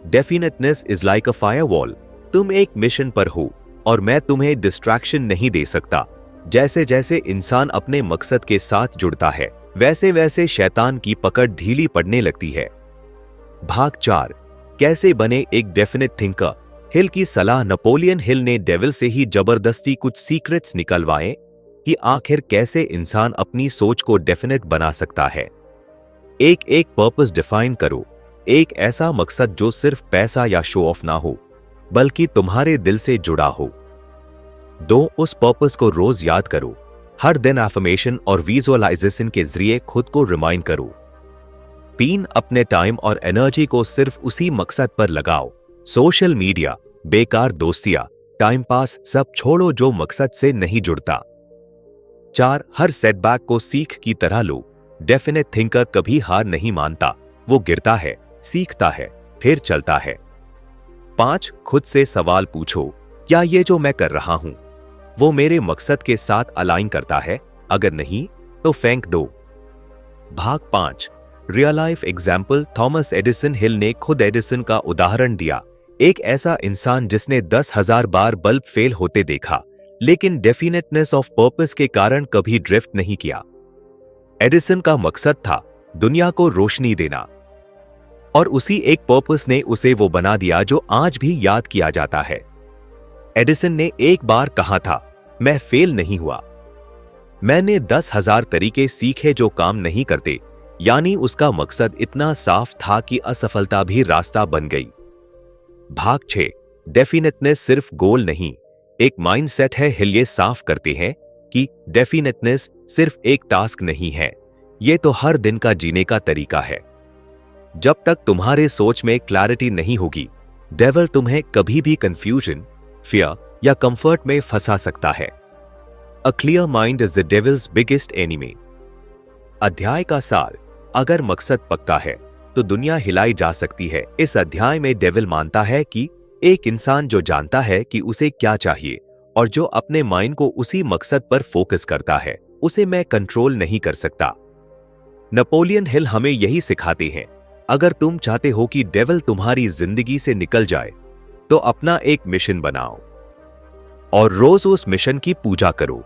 Definiteness is like a firewall. तुम एक मिशन पर हो और मैं तुम्हें डिस्ट्रैक्शन नहीं दे सकता। जैसे जैसे इंसान अपने मकसद के साथ जुड़ता है, वैसे वैसे शैतान की पकड़ ढीली पड़ने लगती है। भाग 4, कैसे बने एक डेफिनेट थिंकर। हिल की सलाह। नेपोलियन हिल ने डेविल से ही जबरदस्ती कुछ सीक्रेट्स निकलवाए कि आखिर कैसे इंसान अपनी सोच को डेफिनेट बना सकता है। एक एक पर्पस डिफाइन करो। एक ऐसा मकसद जो सिर्फ पैसा या शो ऑफ ना हो, बल्कि तुम्हारे दिल से जुड़ा हो। 2, उस पर्पस को रोज याद करो। हर दिन एफर्मेशन और विजुअलाइजेशन के जरिए खुद को रिमाइंड करो। 3, अपने टाइम और एनर्जी को सिर्फ उसी मकसद पर लगाओ। सोशल मीडिया, बेकार दोस्तियां, टाइम पास सब छोड़ो जो मकसद से नहीं जुड़ता। 4, हर सेटबैक को सीख की तरह लो। डेफिनेट थिंकर कभी हार नहीं मानता, वो गिरता है, सीखता है, फिर चलता है। 5, खुद से सवाल पूछो, क्या ये जो मैं कर रहा हूं वो मेरे मकसद के साथ अलाइन करता है? अगर नहीं तो फेंक दो। भाग 5, real life example. Thomas Edison. Hill ने खुद एडिसन का उदाहरण दिया, एक ऐसा इंसान जिसने 10,000 बार बल्ब फेल होते देखा, लेकिन डेफिनेटनेस ऑफ पर्पस के कारण कभी ड्रिफ्ट नहीं किया। एडिसन का मकसद था दुनिया को रोशनी देना, और उसी एक पर्पस ने उसे वो बना दिया जो आज भी याद किया जाता है। एडिसन ने एक बार कहा था, मैं फेल नहीं हुआ, मैंने 10,000 तरीके सीखे जो काम नहीं करते। यानी उसका मकसद इतना साफ था कि असफलता भी रास्ता बन गई। भाग 6, डेफिनेटनेस सिर्फ गोल नहीं, एक माइंडसेट है। हिल ये साफ करते हैं कि डेफिनेटनेस सिर्फ एक टास्क नहीं है, ये तो हर दिन का जीने का तरीका है। जब तक तुम्हारे सोच में क्लैरिटी नहीं होगी, डेविल तुम्हें कभी भी कंफ्यूजन, फियर या कंफर्ट में फंसा सकता है। A clear mind is the devil's biggest enemy. अध्याय का सार। अगर मकसद पक्का है तो दुनिया हिलाई जा सकती है। इस अध्याय में डेविल मानता है कि एक इंसान जो जानता है कि उसे क्या चाहिए और जो अपने माइंड को उसी मकसद पर फोकस करता है, उसे मैं कंट्रोल नहीं कर सकता। नेपोलियन हिल हमें यही सिखाते हैं, अगर तुम चाहते हो कि डेविल तुम्हारी जिंदगी से निकल जाए, तो अपना एक मिशन बनाओ और रोज उस मिशन की पूजा करो।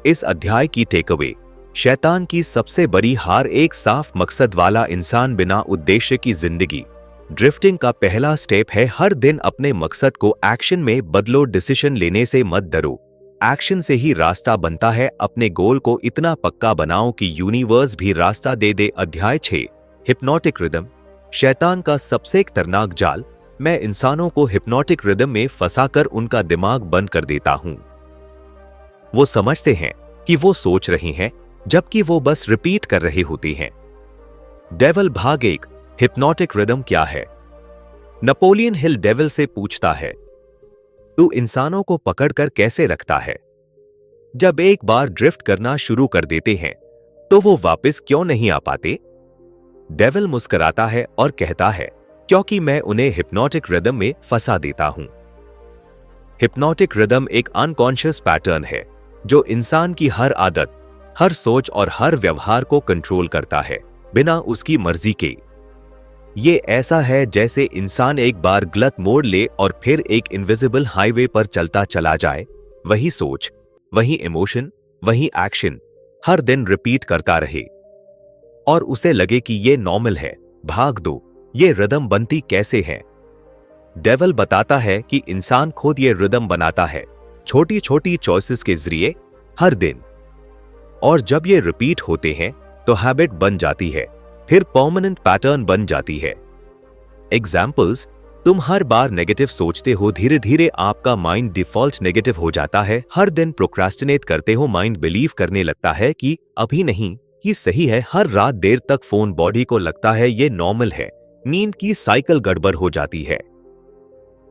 इस अध्याय की टेकअवे, शैतान की सबसे बड़ी हार एक साफ मकसद वाला इंसान बिना उद्देश्य की जिंदगी। ड्रिफ्टिंग का पहला स्टेप है हर दिन अपने मकसद को एक्शन में बदलो। डिसीजन लेने से मत डरो, एक्शन से ही रास्ता बनता है। अपने गोल को इतना पक्का बनाओ कि यूनिवर्स भी रास्ता दे दे। अध्याय 6, हिप्नोटिक रिदम। शैतान का सबसे खतरनाक जाल। मैं इंसानों को हिप्नोटिक रिदम में फंसाकर उनका दिमाग बंद कर देता हूं। वो समझते हैं कि वो सोच रहे हैं, जबकि वो बस रिपीट कर रहे होते हैं। डेविल। भाग 1, हिप्नोटिक रिदम क्या है? नेपोलियन हिल डेविल से पूछता है, तू इंसानों को पकड़कर कैसे रखता है? जब एक बार ड्रिफ्ट करना शुरू कर देते हैं तो वो वापस क्यों नहीं आ पाते? डेविल मुस्कुराता है और कहता है, क्योंकि मैं उन्हें हिप्नोटिक रिदम में फंसा देता हूं। हिप्नोटिक रिदम एक अनकॉन्शियस पैटर्न है जो इंसान की हर आदत, हर सोच और हर व्यवहार को कंट्रोल करता है बिना उसकी मर्जी के। ये ऐसा है जैसे इंसान एक बार गलत मोड़ ले और फिर एक इनविजिबल हाईवे पर चलता चला जाए। वही सोच, वही इमोशन, वही एक्शन हर दिन रिपीट करता रहे और उसे लगे कि ये नॉर्मल है। भाग 2, ये रिदम बनती कैसे है? डेविल बताता है कि इंसान खुद ये रिदम बनाता है, छोटी छोटी चॉइसेस के जरिए हर दिन। और जब ये रिपीट होते हैं तो हैबिट बन जाती है, फिर परमानेंट पैटर्न बन जाती है। एग्जाम्पल्स, तुम हर बार नेगेटिव सोचते हो, धीरे धीरे आपका माइंड डिफॉल्ट नेगेटिव हो जाता है। हर दिन प्रोक्रास्टिनेट करते हो, माइंड बिलीव करने लगता है कि अभी नहीं, ये सही है। हर रात देर तक फोन, बॉडी को लगता है ये नॉर्मल है। नींद की साइकिल गड़बड़ हो जाती है।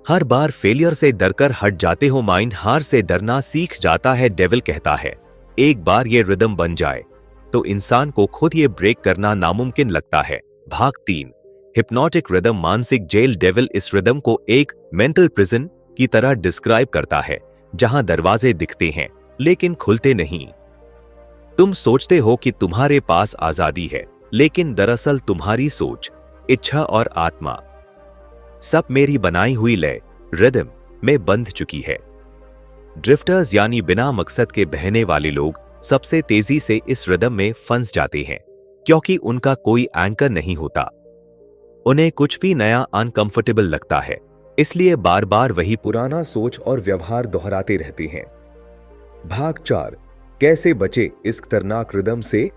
हर बार फेलियर से डरकर हट जाते हो, माइंड हार से डरना सीख जाता है। डेविल कहता है एक बार ये रिदम बन जाए तो इंसान को खुद ये ब्रेक करना नामुमकिन लगता है। भाग 3, हिप्नोटिक रिदम मानसिक जेल। डेविल इस रिदम को एक मेंटल प्रिजन की तरह डिस्क्राइब करता है, जहां दरवाजे दिखते हैं लेकिन खुलते नहीं। तुम सोचते हो कि तुम्हारे पास आजादी है, लेकिन दरअसल तुम्हारी सोच, इच्छा और आत्मा सब मेरी बनाई हुई लय रिदम में बंध चुकी है। ड्रिफ्टर्स यानी बिना मकसद के बहने वाले लोग सबसे तेजी से इस रिदम में फंस जाते हैं, क्योंकि उनका कोई एंकर नहीं होता। उन्हें कुछ भी नया अनकंफर्टेबल लगता है, इसलिए बार बार वही पुराना सोच और व्यवहार दोहराते रहते हैं। भाग 4, कैसे बचे इस खतरनाक रिदम से।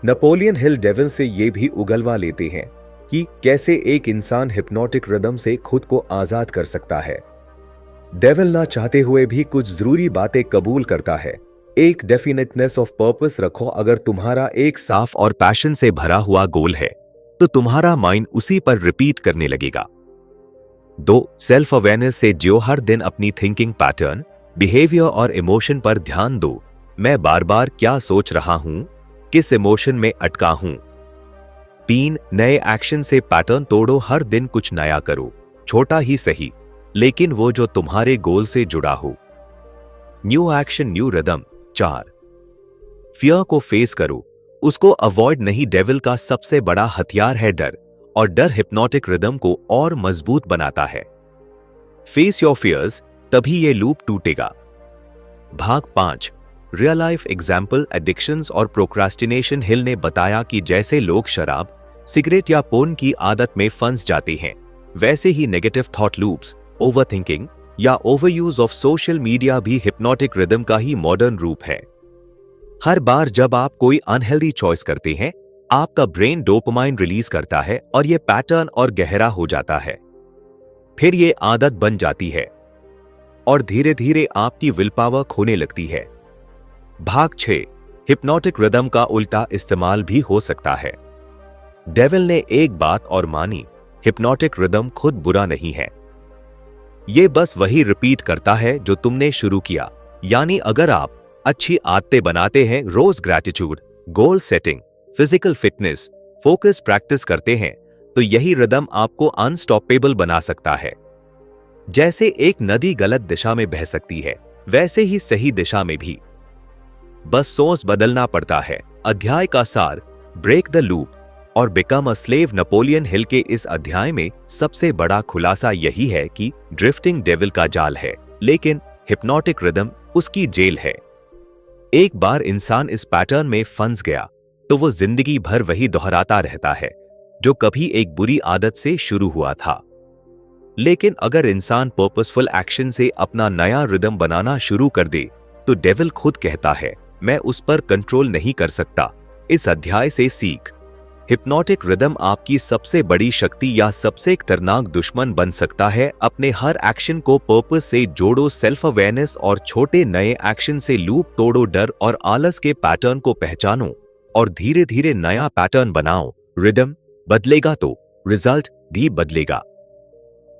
नेपोलियन हिल डेविल से ये भी उगलवा लेते हैं कि कैसे एक इंसान हिप्नोटिक रिदम से खुद को आजाद कर सकता है। डेविल ना चाहते हुए भी कुछ जरूरी बातें कबूल करता है। एक डेफिनेटनेस ऑफ पर्पस रखो। अगर तुम्हारा एक साफ और पैशन से भरा हुआ गोल है तो तुम्हारा माइंड उसी पर रिपीट करने लगेगा। 2, सेल्फ अवेयरनेस से जियो। हर दिन अपनी थिंकिंग पैटर्न, बिहेवियर और इमोशन पर ध्यान दो। मैं बार बार क्या सोच रहा हूं, किस इमोशन में अटका हूं। 3, नए एक्शन से पैटर्न तोड़ो। हर दिन कुछ नया करो, छोटा ही सही, लेकिन वो जो तुम्हारे गोल से जुड़ा हो। New action new rhythm. 4, fear को फेस करो, उसको अवॉइड नहीं। डेविल का सबसे बड़ा हथियार है डर, और डर हिप्नोटिक रिदम को और मजबूत बनाता है। फेस योर फियर्स, तभी ये लूप टूटेगा। भाग 5, रियल लाइफ एग्जाम्पल एडिक्शंस और प्रोक्रास्टिनेशन। हिल ने बताया कि जैसे लोग शराब, सिगरेट या पोर्न की आदत में फंस जाते हैं, वैसे ही नेगेटिव थॉट लूप्स, ओवरथिंकिंग या ओवरयूज ऑफ सोशल मीडिया भी हिप्नोटिक रिदम का ही मॉडर्न रूप है। हर बार जब आप कोई अनहेल्दी चॉइस करते हैं, आपका ब्रेन डोपामाइन रिलीज करता है और यह पैटर्न और गहरा हो जाता है। फिर ये आदत बन जाती है और धीरे धीरे आपकी विल पावर खोने लगती है। भाग 6, हिप्नोटिक रिदम का उल्टा इस्तेमाल भी हो सकता है। डेविल ने एक बात और मानी, हिप्नोटिक रिदम खुद बुरा नहीं है, ये बस वही रिपीट करता है जो तुमने शुरू किया। यानी अगर आप अच्छी आदतें बनाते हैं, रोज gratitude, goal setting, physical fitness, focus practice करते हैं, तो यही रिदम आपको अनस्टॉपेबल बना सकता है। जैसे एक नदी गलत दिशा में बह सकती है, वैसे ही सही दिशा में भी, बस सोर्स बदलना पड़ता है। अध्याय का सार, ब्रेक द लूप और become a slave. Napoleon Hill के इस अध्याय में सबसे बड़ा खुलासा यही है कि ड्रिफ्टिंग डेविल का जाल है, लेकिन हिप्नोटिक रिदम उसकी जेल है। एक बार इंसान इस पैटर्न में फंस गया तो वो जिंदगी भर वही दोहराता रहता है, जो कभी एक बुरी आदत से शुरू हुआ था। लेकिन अगर इंसान पर्पसफुल एक्शन से अपना नया रिदम बनाना शुरू कर दे, तो डेविल खुद कहता है, मैं उस पर कंट्रोल नहीं कर सकता। इस अध्याय से सीख, हिप्नोटिक रिदम आपकी सबसे बड़ी शक्ति या सबसे खतरनाक दुश्मन बन सकता है। अपने हर एक्शन को पर्पस से जोड़ो, सेल्फ अवेयरनेस और छोटे नए एक्शन से लूप तोड़ो, डर और आलस के पैटर्न को पहचानो और धीरे धीरे नया पैटर्न बनाओ। रिदम बदलेगा तो रिजल्ट भी बदलेगा।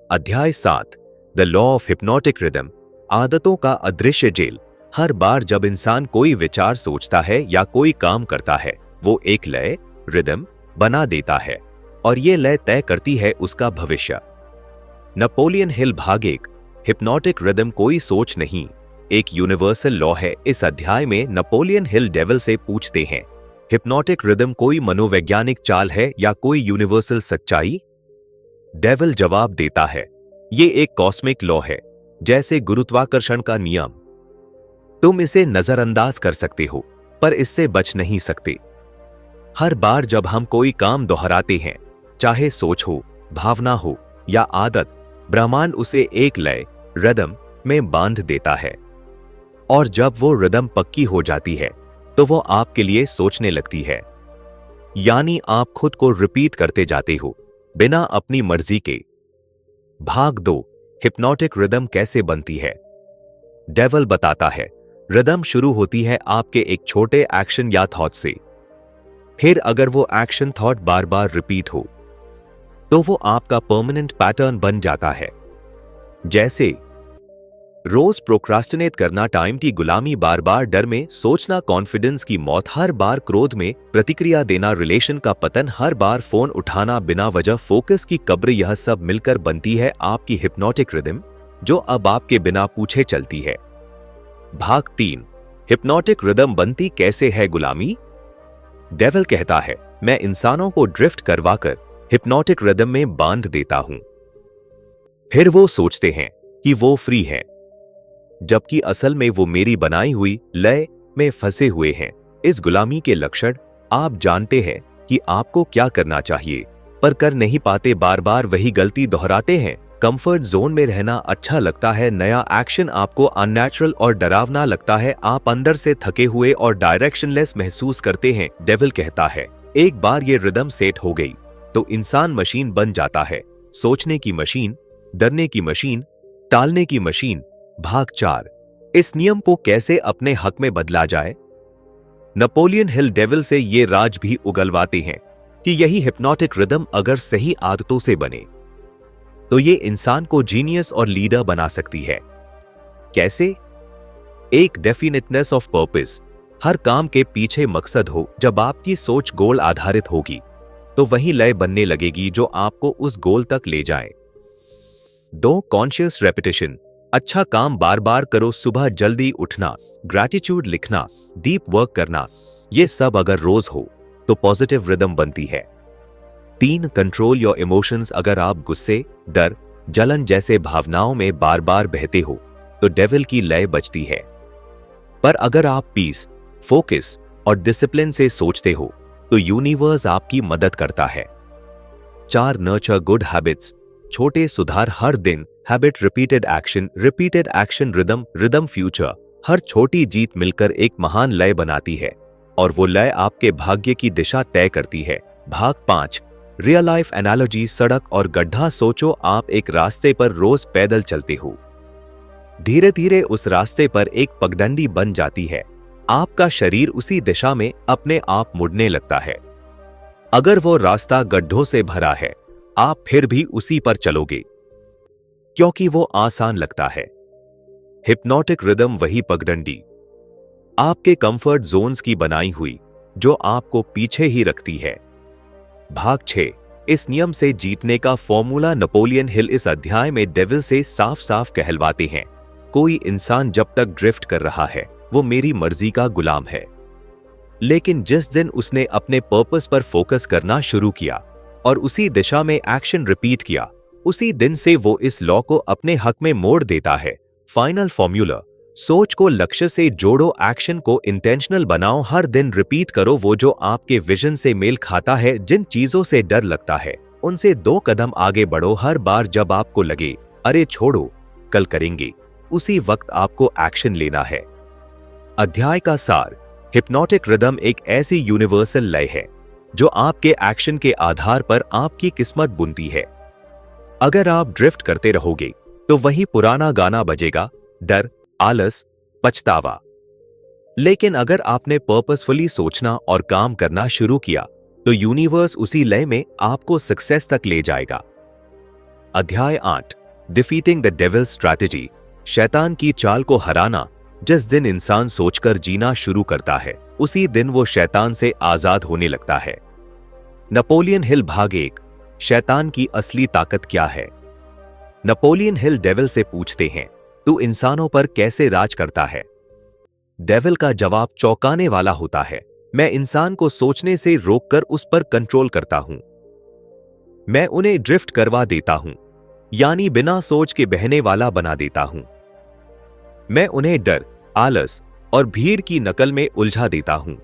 अध्याय 7, the law of hypnotic rhythm, आदतों का अदृश्य जेल। हर बार जब इंसान कोई विचार सोचता है या कोई काम करता है, वो एक लय, रिदम बना देता है और ये लय तय करती है उसका भविष्य। नेपोलियन हिल भाग 1, हिप्नोटिक रिदम कोई सोच नहीं, एक यूनिवर्सल लॉ है। इस अध्याय में नेपोलियन हिल डेविल से पूछते हैं, हिप्नोटिक रिदम कोई मनोवैज्ञानिक चाल है या कोई यूनिवर्सल सच्चाई? डेविल जवाब देता है, ये एक कॉस्मिक लॉ है, जैसे गुरुत्वाकर्षण का नियम। तुम इसे नजरअंदाज कर सकते हो, पर इससे बच नहीं सकते। हर बार जब हम कोई काम दोहराते हैं, चाहे सोच हो, भावना हो या आदत, ब्रह्मांड उसे एक लय रिदम में बांध देता है और जब वो रिदम पक्की हो जाती है तो वो आपके लिए सोचने लगती है, यानी आप खुद को रिपीट करते जाते हो बिना अपनी मर्जी के। भाग 2, हिप्नोटिक रिदम कैसे बनती है। डेविल बताता है, रिदम शुरू होती है आपके एक छोटे एक्शन या थॉट से। फिर अगर वो एक्शन थॉट बार बार रिपीट हो तो वो आपका परमानेंट पैटर्न बन जाता है। जैसे रोज प्रोक्रास्टिनेट करना, टाइम की गुलामी, बार बार डर में सोचना, कॉन्फिडेंस की मौत, हर बार क्रोध में प्रतिक्रिया देना, रिलेशन का पतन, हर बार फोन उठाना बिना वजह, फोकस की कब्र, यह सब मिलकर बनती है आपकी हिप्नोटिक रिदम जो अब आपके बिना पूछे चलती है। भाग 3, हिप्नोटिक रिदम बनती कैसे है। गुलामी। डेविल कहता है, मैं इंसानों को ड्रिफ्ट करवाकर हिप्नोटिक रिदम में बांध देता हूं। फिर वो सोचते हैं कि वो फ्री है, जबकि असल में वो मेरी बनाई हुई लय में फंसे हुए हैं। इस गुलामी के लक्षण आप जानते हैं कि आपको क्या करना चाहिए पर कर नहीं पाते, बार बार वही गलती दोहराते हैं। कंफर्ट जोन में रहना अच्छा लगता है, नया एक्शन आपको अननेचुरल और डरावना लगता है, आप अंदर से थके हुए और डायरेक्शनलेस महसूस करते हैं। डेविल कहता है, एक बार ये रिदम सेट हो गई तो इंसान मशीन बन जाता है, सोचने की मशीन, डरने की मशीन, टालने की मशीन। भाग 4, इस नियम को कैसे अपने हक में बदला जाए। नेपोलियन हिल डेविल से ये राज भी उगलवाते हैं कि यही हिप्नोटिक रिदम अगर सही आदतों से बने तो ये इंसान को जीनियस और लीडर बना सकती है। कैसे। एक डेफिनेटनेस ऑफ पर्पस, हर काम के पीछे मकसद हो। जब आपकी सोच गोल आधारित होगी तो वही लय बनने लगेगी जो आपको उस गोल तक ले जाए। 2, कॉन्शियस रेपिटेशन, अच्छा काम बार बार करो, सुबह जल्दी उठना, ग्रैटिट्यूड लिखना, डीप वर्क करना, ये सब अगर रोज हो तो पॉजिटिव रिदम बनती है। 3, कंट्रोल योर इमोशंस, अगर आप गुस्से, डर, जलन जैसे भावनाओं में बार बार बहते हो तो डेविल की लय बचती है। पर अगर आप पीस, फोकस और डिसिप्लिन से सोचते हो तो यूनिवर्स आपकी मदद करता है। 4, नर्चर गुड हैबिट्स, छोटे सुधार हर दिन, habit repeated action rhythm, rhythm future, हर छोटी जीत मिलकर एक महान लय बनाती है और वो लय आपके भाग्य की दिशा तय करती है। भाग 5, रियल लाइफ एनालॉजी, सड़क और गड्ढा सोचो, आप एक रास्ते पर रोज पैदल चलते हो, धीरे धीरे उस रास्ते पर एक पगडंडी बन जाती है, आपका शरीर उसी दिशा में अपने आप मुड़ने लगता है। अगर वो रास्ता गड्ढों से भरा है आप फिर भी उसी पर चलोगे क्योंकि वो आसान लगता है। हिप्नोटिक रिदम वही पगडंडी, आपके कंफर्ट जोन्स की बनाई हुई, जो आपको पीछे ही रखती है। भाग 6, इस नियम से जीतने का फॉर्मूला। नेपोलियन हिल इस अध्याय में डेविल से साफ साफ कहलवाते हैं, कोई इंसान जब तक ड्रिफ्ट कर रहा है वो मेरी मर्जी का गुलाम है, लेकिन जिस दिन उसने अपने पर्पस पर फोकस करना शुरू किया और उसी दिशा में एक्शन रिपीट किया, उसी दिन से वो इस लॉ को अपने हक में मोड़ देता है। फाइनल फॉर्मूला, सोच को लक्ष्य से जोड़ो, एक्शन को इंटेंशनल बनाओ, हर दिन रिपीट करो वो जो आपके विजन से मेल खाता है। जिन चीजों से डर लगता है उनसे 2 कदम आगे बढ़ो, हर बार जब आपको लगे अरे छोड़ो कल करेंगे, उसी वक्त आपको एक्शन लेना है। अध्याय का सार, हिप्नोटिक रिदम एक ऐसी यूनिवर्सल लय है जो आपके एक्शन के आधार पर आपकी किस्मत बुनती है। अगर आप ड्रिफ्ट करते रहोगे तो वही पुराना गाना बजेगा, डर, आलस, पछतावा। लेकिन अगर आपने पर्पसफुली सोचना और काम करना शुरू किया तो यूनिवर्स उसी लय में आपको सक्सेस तक ले जाएगा। अध्याय 8, डिफीटिंग द डेविल स्ट्रैटेजी, शैतान की चाल को हराना। जिस दिन इंसान सोचकर जीना शुरू करता है उसी दिन वो शैतान से आजाद होने लगता है। नेपोलियन हिल भाग 1, शैतान की असली ताकत क्या है। नेपोलियन हिल डेविल से पूछते हैं, तू इंसानों पर कैसे राज करता है। डेविल का जवाब चौंकाने वाला होता है, मैं इंसान को सोचने से रोककर उस पर कंट्रोल करता हूं। मैं उन्हें ड्रिफ्ट करवा देता हूं, यानी बिना सोच के बहने वाला बना देता हूं। मैं उन्हें डर, आलस और भीड़ की नकल में उलझा देता हूं।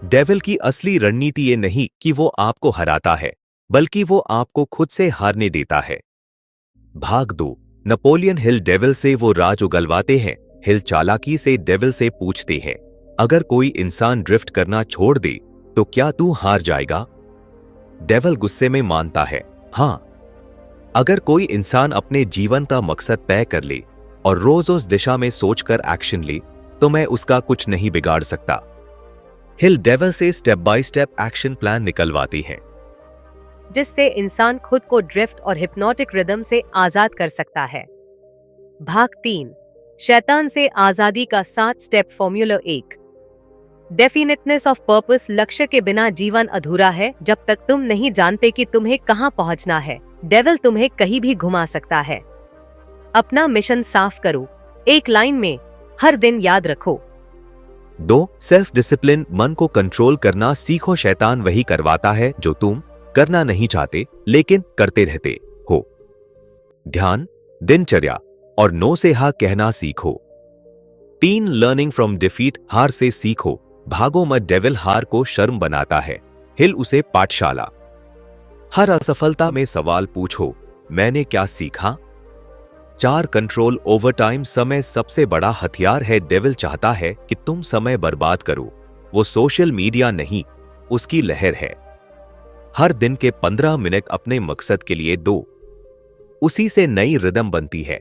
डेविल की असली रणनीति ये नहीं कि वो आपको हराता है, बल्कि वो आपको खुद से हारने देता है। भाग 2। नेपोलियन हिल डेविल से वो राज उगलवाते हैं। हिल चालाकी से डेविल से पूछते हैं, अगर कोई इंसान ड्रिफ्ट करना छोड़ दे तो क्या तू हार जाएगा? डेविल गुस्से में मानता है, हाँ, अगर कोई इंसान अपने जीवन का मकसद तय कर ले और रोज उस दिशा में सोचकर एक्शन ले तो मैं उसका कुछ नहीं बिगाड़ सकता। हिल डेविल से step by step action plan निकलवाती हैं, जिससे इंसान खुद को ड्रिफ्ट और हिप्नोटिक रिदम से आजाद कर सकता है। भाग 3। शैतान से आजादी का 7 step formula 1। Definiteness of purpose. लक्ष्य के बिना जीवन अधूरा है। जब तक तुम नहीं जानते कि तुम्हें कहां पहुंचना है, डेविल तुम्हें कहीं भी घुमा सकता है। अपना मिशन साफ करो। एक लाइन में हर दिन याद रखो। 2 सेल्फ डिसिप्लिन। मन को कंट्रोल करना सीखो। शैतान वही करवाता है जो तुम करना नहीं चाहते लेकिन करते रहते हो। ध्यान, दिनचर्या और नो से हाँ कहना सीखो। 3 लर्निंग फ्रॉम डिफीट। हार से सीखो। भागो मत। डेविल हार को शर्म बनाता है, हिल उसे पाठशाला। हर असफलता में सवाल पूछो, मैंने क्या सीखा? 4 कंट्रोल ओवर टाइम। समय सबसे बड़ा हथियार है। डेविल चाहता है कि तुम समय बर्बाद करो। वो सोशल मीडिया नहीं, उसकी लहर है। हर दिन के 15 मिनट अपने मकसद के लिए दो, उसी से नई रिदम बनती है।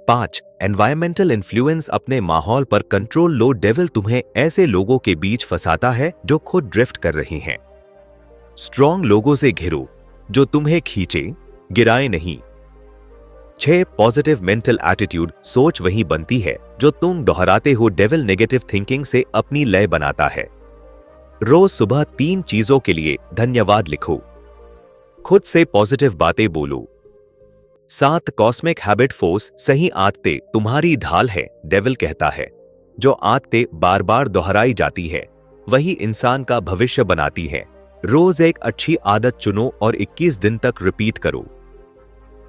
5 एनवायरमेंटल इन्फ्लुएंस। अपने माहौल पर कंट्रोल लो। डेविल तुम्हें ऐसे लोगों के बीच फंसाता है जो खुद ड्रिफ्ट कर रहे हैं। स्ट्रॉन्ग लोगों से घिरो जो तुम्हें खींचे, गिराए नहीं। 6 पॉजिटिव मेंटल एटीट्यूड। सोच वही बनती है जो तुम दोहराते हो। डेविल नेगेटिव थिंकिंग से अपनी लय बनाता है। रोज सुबह 3 चीजों के लिए धन्यवाद लिखो। खुद से पॉजिटिव बातें बोलो। 7 कॉस्मिक हैबिट फोर्स। सही आदतें तुम्हारी ढाल है। डेविल कहता है, जो आदतें बार बार दोहराई जाती है वही इंसान का भविष्य बनाती है। रोज एक अच्छी आदत चुनो और 21 दिन तक रिपीट करो।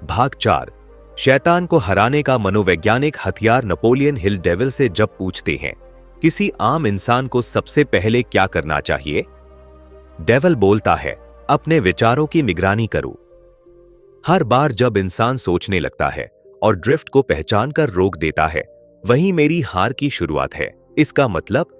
भाग 4। शैतान को हराने का मनोवैज्ञानिक हथियार। नेपोलियन हिल डेविल से जब पूछते हैं, किसी आम इंसान को सबसे पहले क्या करना चाहिए? डेविल बोलता है, अपने विचारों की निगरानी करो। हर बार जब इंसान सोचने लगता है और ड्रिफ्ट को पहचान कर रोक देता है, वही मेरी हार की शुरुआत है। इसका मतलब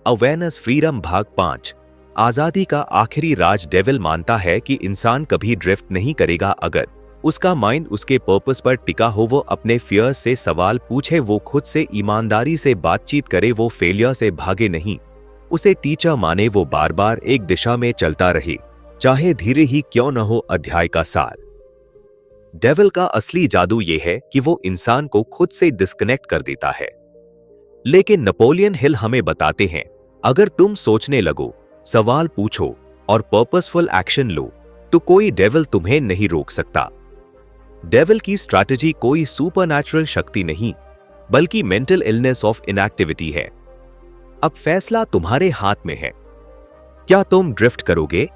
अवेयरनेस फ्रीडम। भाग 5। आजादी का आखिरी राज। डेविल मानता है कि इंसान कभी ड्रिफ्ट नहीं करेगा अगर उसका माइंड उसके पर्पस पर टिका हो। वो अपने फियर से सवाल पूछे, वो खुद से ईमानदारी से बातचीत करे, वो फेलियर से भागे नहीं, उसे टीचर माने, वो बार बार एक दिशा में चलता रहे, चाहे धीरे ही क्यों न हो। अध्याय का सार। डेविल का असली जादू यह है कि वो इंसान को खुद से डिस्कनेक्ट कर देता है। लेकिन नेपोलियन हिल हमें बताते हैं, अगर तुम सोचने लगो, सवाल पूछो और पर्पसफुल एक्शन लो तो कोई डेविल तुम्हें नहीं रोक सकता। डेविल की स्ट्रैटेजी कोई सुपरनैचुरल शक्ति नहीं, बल्कि मेंटल इलनेस ऑफ इनएक्टिविटी है। अब फैसला तुम्हारे हाथ में है। क्या तुम ड्रिफ्ट करोगे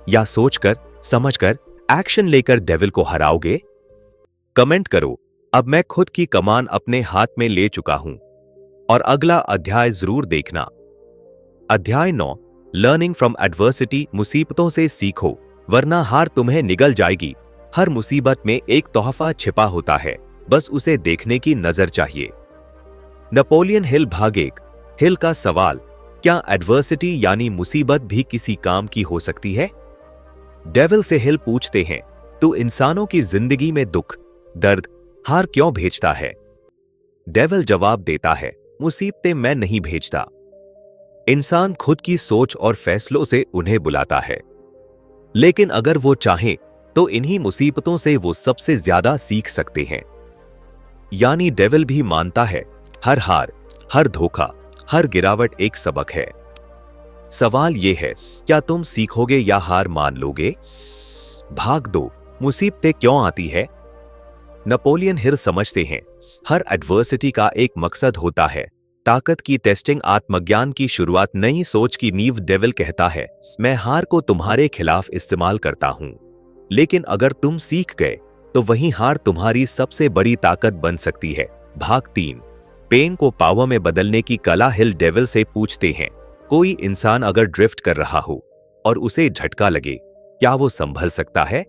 या सोचकर, समझकर, एक्शन लेकर डेविल को हराओगे? कमेंट करो। अब मैं खुद की कमान अपने हाथ में ले चुका हूं। और अगला अध्याय जरूर देखना। अध्याय 9 लर्निंग फ्रॉम एडवर्सिटी। मुसीबतों से सीखो वरना हार तुम्हें निगल जाएगी। हर मुसीबत में एक तोहफा छिपा होता है, बस उसे देखने की नजर चाहिए। नेपोलियन हिल भाग 1। हिल का सवाल, क्या एडवर्सिटी यानी मुसीबत भी किसी काम की हो सकती है? डेविल से हिल पूछते हैं, तू इंसानों की जिंदगी में दुख, दर्द, हार क्यों भेजता है? डेविल जवाब देता है, मुसीबतें मैं नहीं भेजता, इंसान खुद की सोच और फैसलों से उन्हें बुलाता है। लेकिन अगर वो चाहे तो इन्हीं मुसीबतों से वो सबसे ज्यादा सीख सकते हैं। यानी डेविल भी मानता है, हर हार, हर धोखा, हर गिरावट एक सबक है। सवाल ये है, क्या तुम सीखोगे या हार मान लोगे? भाग 2 मुसीबतें क्यों आती है? नेपोलियन हिल समझते हैं, हर एडवर्सिटी का एक मकसद होता है, ताकत की टेस्टिंग, आत्मज्ञान की शुरुआत, नई सोच की नींव। डेविल कहता है, मैं हार को तुम्हारे खिलाफ इस्तेमाल करता हूं, लेकिन अगर तुम सीख गए तो वही हार तुम्हारी सबसे बड़ी ताकत बन सकती है। भाग 3 पेन को पावर में बदलने की कला। हिल डेविल से पूछते हैं, कोई इंसान अगर ड्रिफ्ट कर रहा हो और उसे झटका लगे, क्या वो संभल सकता है?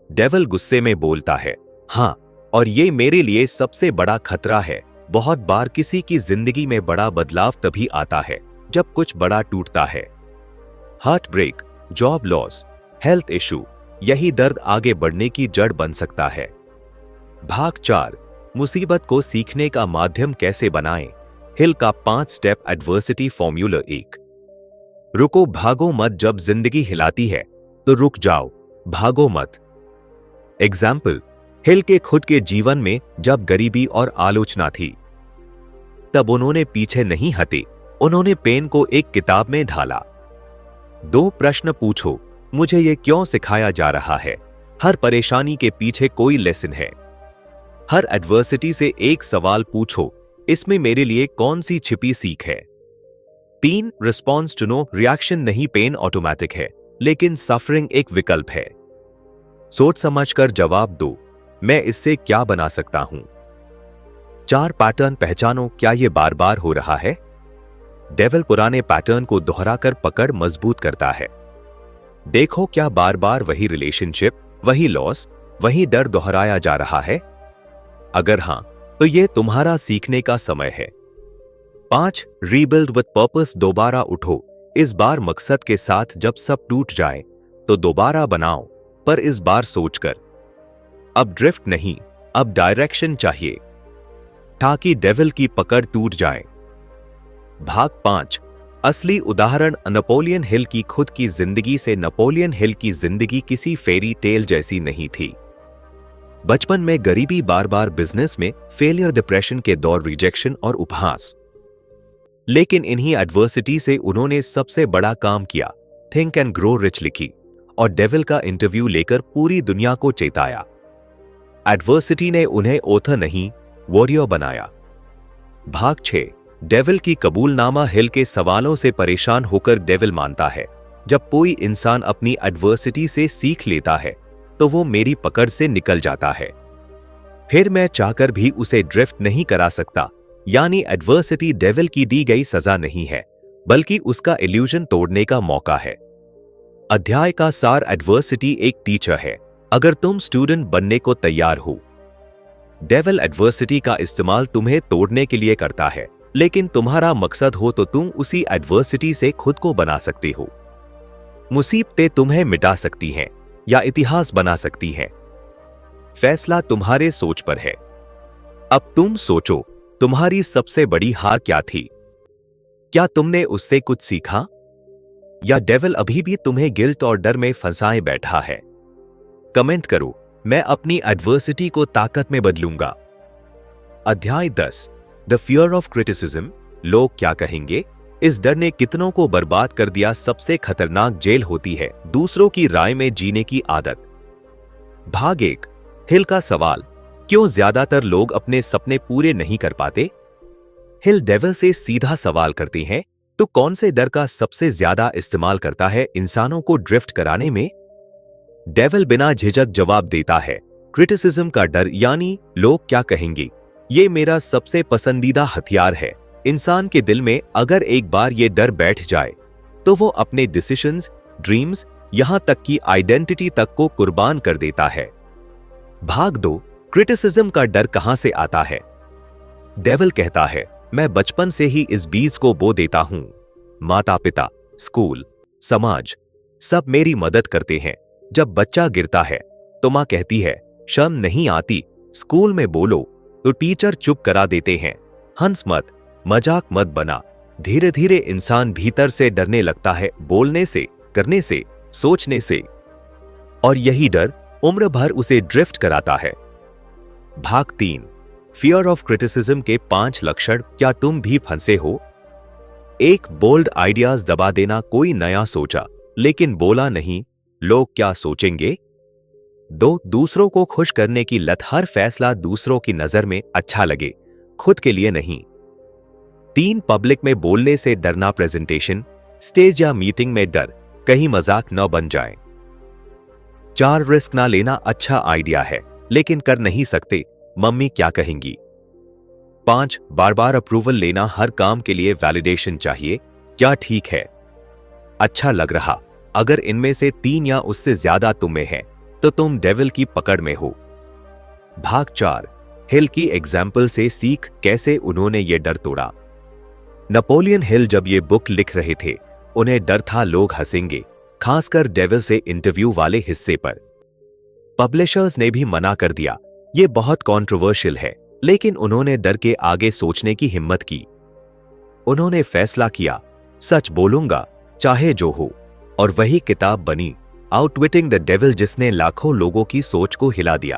डेविल गुस्से में बोलता है, हाँ, और ये मेरे लिए सबसे बड़ा खतरा है। बहुत बार किसी की जिंदगी में बड़ा बदलाव तभी आता है जब कुछ बड़ा टूटता है। Heart break, job loss, health issue, यही दर्द आगे बढ़ने की जड़ बन सकता है। भाग 4, मुसीबत को सीखने का माध्यम कैसे बनाएं। हिल का 5 स्टेप एडवर्सिटी फॉर्मूला 1। रुको भागो मत, जब जिंदगी हिलाती है तो रुक जाओ, भागो मत। एग्जाम्पल, हिल के खुद के जीवन में जब गरीबी और आलोचना थी तब उन्होंने पीछे नहीं हटे, उन्होंने पेन को एक किताब में ढाला। 2 प्रश्न पूछो, मुझे ये क्यों सिखाया जा रहा है। हर परेशानी के पीछे कोई लेसन है। हर एडवर्सिटी से एक सवाल पूछो, इसमें मेरे लिए कौन सी छिपी सीख है। 3 रिस्पॉन्स टू नो, रिएक्शन नहीं पेन ऑटोमेटिक है, लेकिन सफरिंग एक विकल्प है। सोच समझकर जवाब दो, मैं इससे क्या बना सकता हूं। 4 पैटर्न पहचानो, क्या यह बार बार हो रहा है। डेविल पुराने पैटर्न को दोहराकर पकड़ मजबूत करता है। देखो क्या बार बार वही रिलेशनशिप, वही लॉस, वही डर दोहराया जा रहा है। अगर हां, तो यह तुम्हारा सीखने का समय है। 5 रीबिल्ड विद पर्पस, दोबारा उठो, इस बार मकसद के साथ। जब सब टूट जाए तो दोबारा बनाओ, पर इस बार सोचकर। अब ड्रिफ्ट नहीं, अब डायरेक्शन चाहिए, ताकि डेविल की पकड़ टूट जाए। भाग 5, असली उदाहरण नेपोलियन हिल की खुद की जिंदगी से। नेपोलियन हिल की जिंदगी किसी फेरी टेल जैसी नहीं थी। बचपन में गरीबी, बार बार बिजनेस में फेलियर, डिप्रेशन के दौर, रिजेक्शन और उपहास। लेकिन इन्हीं एडवर्सिटी से उन्होंने सबसे बड़ा काम किया, थिंक एंड ग्रो रिच लिखी और डेविल का इंटरव्यू लेकर पूरी दुनिया को चेताया। एडवर्सिटी ने उन्हें ऑथर नहीं, वॉरियर बनाया। भाग 6, डेविल की कबूलनामा। हिल के सवालों से परेशान होकर डेविल मानता है, जब कोई इंसान अपनी एडवर्सिटी से सीख लेता है तो वो मेरी पकड़ से निकल जाता है। फिर मैं चाहकर भी उसे ड्रिफ्ट नहीं करा सकता। यानी एडवर्सिटी डेविल की दी गई सजा नहीं है, बल्कि उसका इल्यूजन तोड़ने का मौका है। अध्याय का सार, एडवर्सिटी एक टीचर है, अगर तुम स्टूडेंट बनने को तैयार हो। डेविल एडवर्सिटी का इस्तेमाल तुम्हें तोड़ने के लिए करता है, लेकिन तुम्हारा मकसद हो तो तुम उसी एडवर्सिटी से खुद को बना सकते हो। मुसीबतें तुम्हें मिटा सकती हैं या इतिहास बना सकती हैं। फैसला तुम्हारे सोच पर है। अब तुम सोचो, तुम्हारी सबसे बड़ी हार क्या थी? क्या तुमने उससे कुछ सीखा, या डेविल अभी भी तुम्हें गिल्ट और डर में फंसाए बैठा है? कमेंट करो, मैं अपनी एडवर्सिटी को ताकत में बदलूंगा। अध्याय 10, द फियर ऑफ क्रिटिसिज्म, लोग क्या कहेंगे। इस डर ने कितनों को बर्बाद कर दिया। सबसे खतरनाक जेल होती है दूसरों की राय में जीने की आदत। भाग 1, हिल का सवाल, क्यों ज्यादातर लोग अपने सपने पूरे नहीं कर पाते। हिल डेविल से सीधा सवाल करते हैं, तो कौन से डर का सबसे ज्यादा इस्तेमाल करता है इंसानों को ड्रिफ्ट कराने में। डेविल बिना झिझक जवाब देता है, क्रिटिसिज्म का डर, यानी लोग क्या कहेंगे। ये मेरा सबसे पसंदीदा हथियार है। इंसान के दिल में अगर एक बार ये डर बैठ जाए तो वो अपने डिसीजंस, ड्रीम्स, यहां तक कि आइडेंटिटी तक को कुर्बान कर देता है। भाग 2, क्रिटिसिज्म का डर कहां से आता है। डेविल कहता है, मैं बचपन से ही इस बीज को बो देता हूं। माता पिता, स्कूल, समाज सब मेरी मदद करते हैं। जब बच्चा गिरता है तो मां कहती है, शर्म नहीं आती, स्कूल में बोलो, तो टीचर चुप करा देते हैं, हंस मत, मजाक मत बना। धीरे धीरे इंसान भीतर से डरने लगता है, बोलने से, करने से, सोचने से, और यही डर उम्र भर उसे ड्रिफ्ट कराता है। भाग 3, फियर ऑफ क्रिटिसिज्म के 5 लक्षण, क्या तुम भी फंसे हो। 1, बोल्ड आइडियाज दबा देना, कोई नया सोचा लेकिन बोला नहीं, लोग क्या सोचेंगे। 2, दूसरों को खुश करने की लत, हर फैसला दूसरों की नजर में अच्छा लगे, खुद के लिए नहीं। 3, पब्लिक में बोलने से डरना, प्रेजेंटेशन, स्टेज या मीटिंग में डर, कहीं मजाक न बन जाए। 4, रिस्क ना लेना, अच्छा आइडिया है लेकिन कर नहीं सकते, मम्मी क्या कहेंगी। 5, बार बार अप्रूवल लेना, हर काम के लिए वैलिडेशन चाहिए, क्या ठीक है, अच्छा लग रहा। अगर इनमें से 3 या उससे ज्यादा तुम्हें है तो तुम डेविल की पकड़ में हो। भाग 4, हिल की एग्जाम्पल से सीख कैसे उन्होंने ये डर तोड़ा। नेपोलियन हिल जब ये बुक लिख रहे थे, उन्हें डर था लोग हंसेंगे, खासकर डेविल से इंटरव्यू वाले हिस्से पर। पब्लिशर्स ने भी मना कर दिया, ये बहुत कंट्रोवर्शियल है, लेकिन उन्होंने डर के आगे सोचने की हिम्मत की। उन्होंने फैसला किया, सच बोलूंगा चाहे जो हो, और वही किताब बनी आउटविटिंग द डेविल, जिसने लाखों लोगों की सोच को हिला दिया।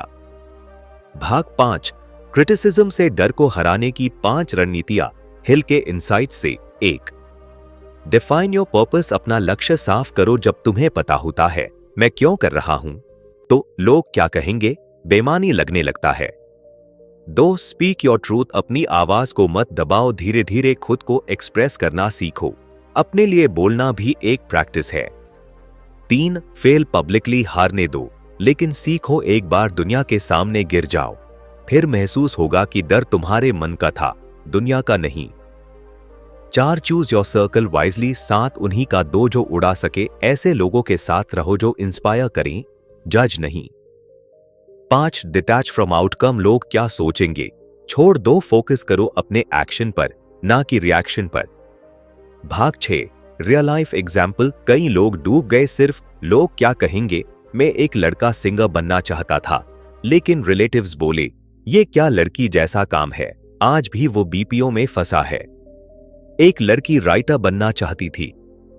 भाग 5, क्रिटिसिज्म से डर को हराने की 5 रणनीतियां हिल के इनसाइट से। 1, डिफाइन योर पर्पस। अपना लक्ष्य साफ करो। जब तुम्हें पता होता है मैं क्यों कर रहा हूं, तो लोग क्या कहेंगे बेमानी लगने लगता है। 2, स्पीक योर ट्रूथ। अपनी आवाज को मत दबाओ, धीरे धीरे खुद को एक्सप्रेस करना सीखो। अपने लिए बोलना भी एक प्रैक्टिस है। 3, फेल पब्लिकली। हारने दो, लेकिन सीखो। एक बार दुनिया के सामने गिर जाओ, फिर महसूस होगा कि डर तुम्हारे मन का था, दुनिया का नहीं। 4, चूज योर सर्कल वाइजली। साथ उन्हीं का दो जो उड़ा सके। ऐसे लोगों के साथ रहो जो इंस्पायर करें, जज नहीं। 5, डिटैच फ्रॉम आउटकम। लोग क्या सोचेंगे छोड़ दो, फोकस करो अपने एक्शन पर, ना कि रिएक्शन पर। भाग 6, रियल लाइफ एग्जाम्पल। कई लोग डूब गए सिर्फ लोग क्या कहेंगे। मैं एक लड़का सिंगर बनना चाहता था, लेकिन रिलेटिव्स बोले ये क्या लड़की जैसा काम है, आज भी वो बीपीओ में फंसा है। एक लड़की राइटर बनना चाहती थी,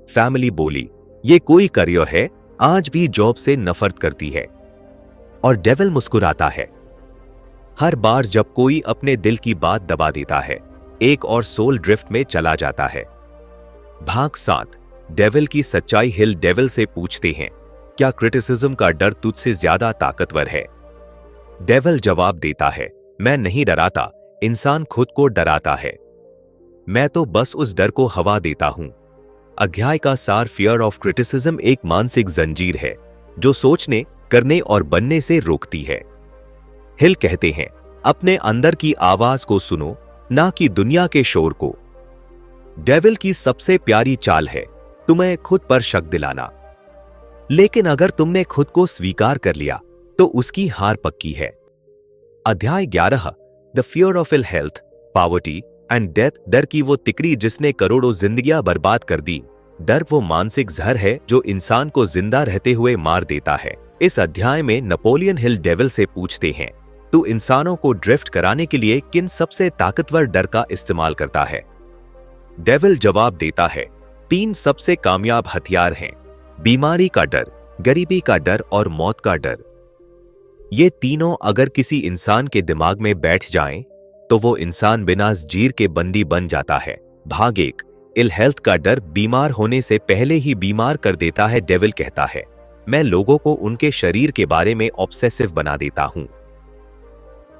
फैमिली बोली ये कोई करियर है, आज भी जॉब से नफरत करती है। और डेविल मुस्कुराता है हर बार जब कोई अपने दिल की बात दबा देता है, एक और सोल ड्रिफ्ट में चला जाता है। भाग 7, डेविल की सच्चाई। हिल डेविल से पूछते हैं, क्या क्रिटिसिज्म का डर तुझसे ज्यादा ताकतवर है? डेविल जवाब देता है, मैं नहीं डराता, इंसान खुद को डराता है। मैं तो बस उस डर को हवा देता हूं। अध्याय का सार, फियर ऑफ क्रिटिसिज्म एक मानसिक जंजीर है जो सोचने, करने और बनने से रोकती है। हिल कहते हैं, अपने अंदर की आवाज को सुनो, ना कि दुनिया के शोर को। डेविल की सबसे प्यारी चाल है तुम्हें खुद पर शक दिलाना, लेकिन अगर तुमने खुद को स्वीकार कर लिया तो उसकी हार पक्की है। अध्याय 11, the fear of ill health, poverty and death. डर की वो तिकड़ी जिसने करोड़ों जिंदगियां बर्बाद कर दी। डर वो मानसिक जहर है जो इंसान को जिंदा रहते हुए मार देता है। इस अध्याय में नेपोलियन हिल डेविल से पूछते हैं, तू इंसानों को ड्रिफ्ट कराने के लिए किन सबसे ताकतवर डर का इस्तेमाल करता है? डेविल जवाब देता है, 3 सबसे कामयाब हथियार हैं, बीमारी का डर, गरीबी का डर और मौत का डर। ये तीनों अगर किसी इंसान के दिमाग में बैठ जाएं, तो वो इंसान बिना जंजीर के बंदी बन जाता है। भाग 1, इल हेल्थ का डर। बीमार होने से पहले ही बीमार कर देता है। डेविल कहता है, मैं लोगों को उनके शरीर के बारे में ऑब्सेसिव बना देता हूं।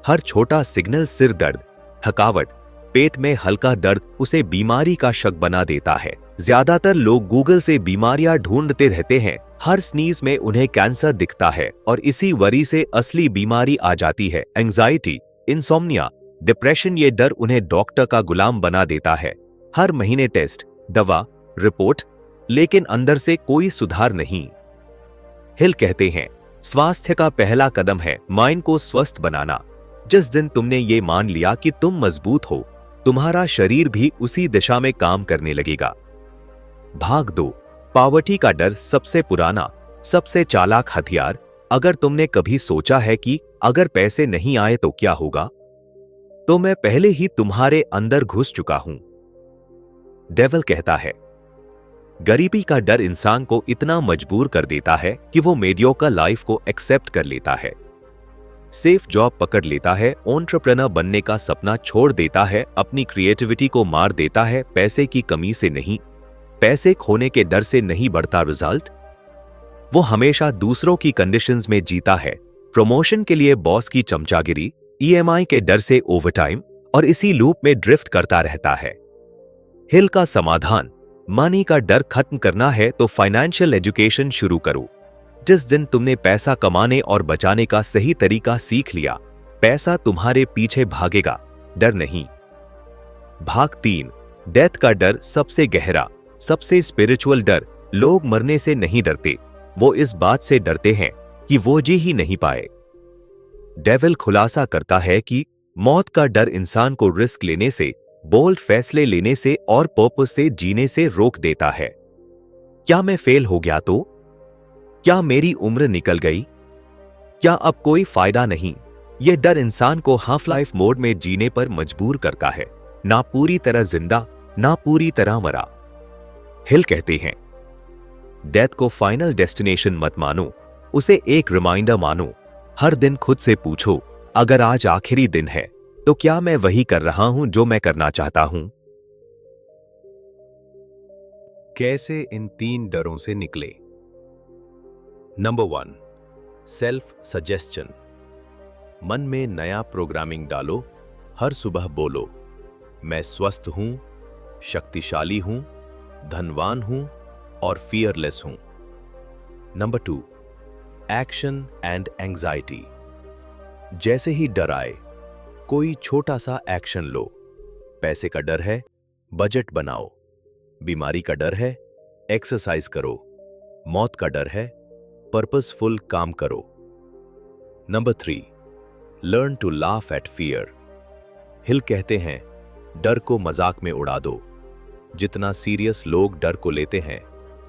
हर छोटा सिग्नल, सिर दर्द, थकावट, पेट में हल्का दर्द उसे बीमारी का शक बना देता है। ज्यादातर लोग गूगल से बीमारियां ढूंढते रहते हैं, हर स्नीज में उन्हें कैंसर दिखता है और इसी वरी से असली बीमारी आ जाती है, एंजाइटी, इंसोम्निया, डिप्रेशन। ये डर उन्हें डॉक्टर का गुलाम बना देता है। हर महीने टेस्ट, दवा, रिपोर्ट, लेकिन अंदर से कोई सुधार नहीं। हिल कहते हैं, स्वास्थ्य का पहला कदम है माइंड को स्वस्थ बनाना। जिस दिन तुमने ये मान लिया कि तुम मजबूत हो, तुम्हारा शरीर भी उसी दिशा में काम करने लगेगा। भाग 2, पॉवर्टी का डर। सबसे पुराना, सबसे चालाक हथियार। अगर तुमने कभी सोचा है कि अगर पैसे नहीं आए तो क्या होगा, तो मैं पहले ही तुम्हारे अंदर घुस चुका हूं। डेविल कहता है, गरीबी का डर इंसान को इतना मजबूर कर देता है कि वो मीडियोकर लाइफ को एक्सेप्ट कर लेता है, सेफ जॉब पकड़ लेता है, एंटरप्रेन्योर बनने का सपना छोड़ देता है, अपनी क्रिएटिविटी को मार देता है। पैसे की कमी से नहीं, पैसे खोने के डर से नहीं बढ़ता रिजल्ट। वो हमेशा दूसरों की कंडीशंस में जीता है, प्रमोशन के लिए बॉस की चमचागिरी, ईएमआई के डर से ओवरटाइम, और इसी लूप में ड्रिफ्ट करता रहता है। हिल का समाधान, मनी का डर खत्म करना है तो फाइनेंशियल एजुकेशन शुरू करो। जिस दिन तुमने पैसा कमाने और बचाने का सही तरीका सीख लिया, पैसा तुम्हारे पीछे भागेगा, डर नहीं। भाग 3, डेथ का डर। सबसे गहरा, सबसे स्पिरिचुअल डर। लोग मरने से नहीं डरते, वो इस बात से डरते हैं कि वो जी ही नहीं पाए। डेविल खुलासा करता है कि मौत का डर इंसान को रिस्क लेने से, बोल्ड फैसले लेने से और पर्पस से जीने से रोक देता है। क्या मैं फेल हो गया तो? क्या मेरी उम्र निकल गई? क्या अब कोई फायदा नहीं? यह डर इंसान को हाफ लाइफ मोड में जीने पर मजबूर करता है, ना पूरी तरह जिंदा, ना पूरी तरह मरा। हिल कहते हैं, डेथ को फाइनल डेस्टिनेशन मत मानो, उसे एक रिमाइंडर मानो। हर दिन खुद से पूछो, अगर आज आखिरी दिन है तो क्या मैं वही कर रहा हूं जो मैं करना चाहता हूं? कैसे इन 3 डरों से निकले? Number 1, self suggestion. मन में नया प्रोग्रामिंग डालो। हर सुबह बोलो, मैं स्वस्थ हूं, शक्तिशाली हूं, धनवान हूं और फियरलेस हूं। Number 2, action and anxiety. जैसे ही डर आए, कोई छोटा सा एक्शन लो। पैसे का डर है, बजट बनाओ। बीमारी का डर है, एक्सरसाइज करो। मौत का डर है, पर्पसफुल काम करो। Number 3, learn to laugh at fear. Hill कहते हैं, डर को मजाक में उड़ा दो। जितना सीरियस लोग डर को लेते हैं,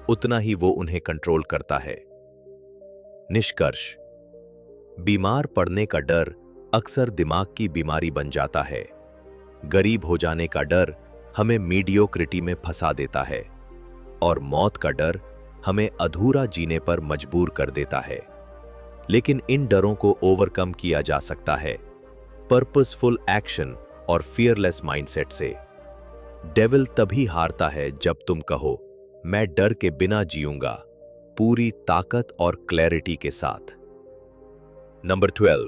उतना ही वो उन्हें कंट्रोल करता है। निष्कर्ष, बीमार पड़ने का डर अक्सर दिमाग की बीमारी बन जाता है। गरीब हो जाने का डर हमें मीडियोक्रिटी में फंसा देता है और मौत का डर हमें अधूरा जीने पर मजबूर कर देता है। लेकिन इन डरों को ओवरकम किया जा सकता है पर्पसफुल एक्शन और फियरलेस माइंडसेट से। डेविल तभी हारता है जब तुम कहो, मैं डर के बिना जीऊंगा, पूरी ताकत और क्लैरिटी के साथ। Number 12,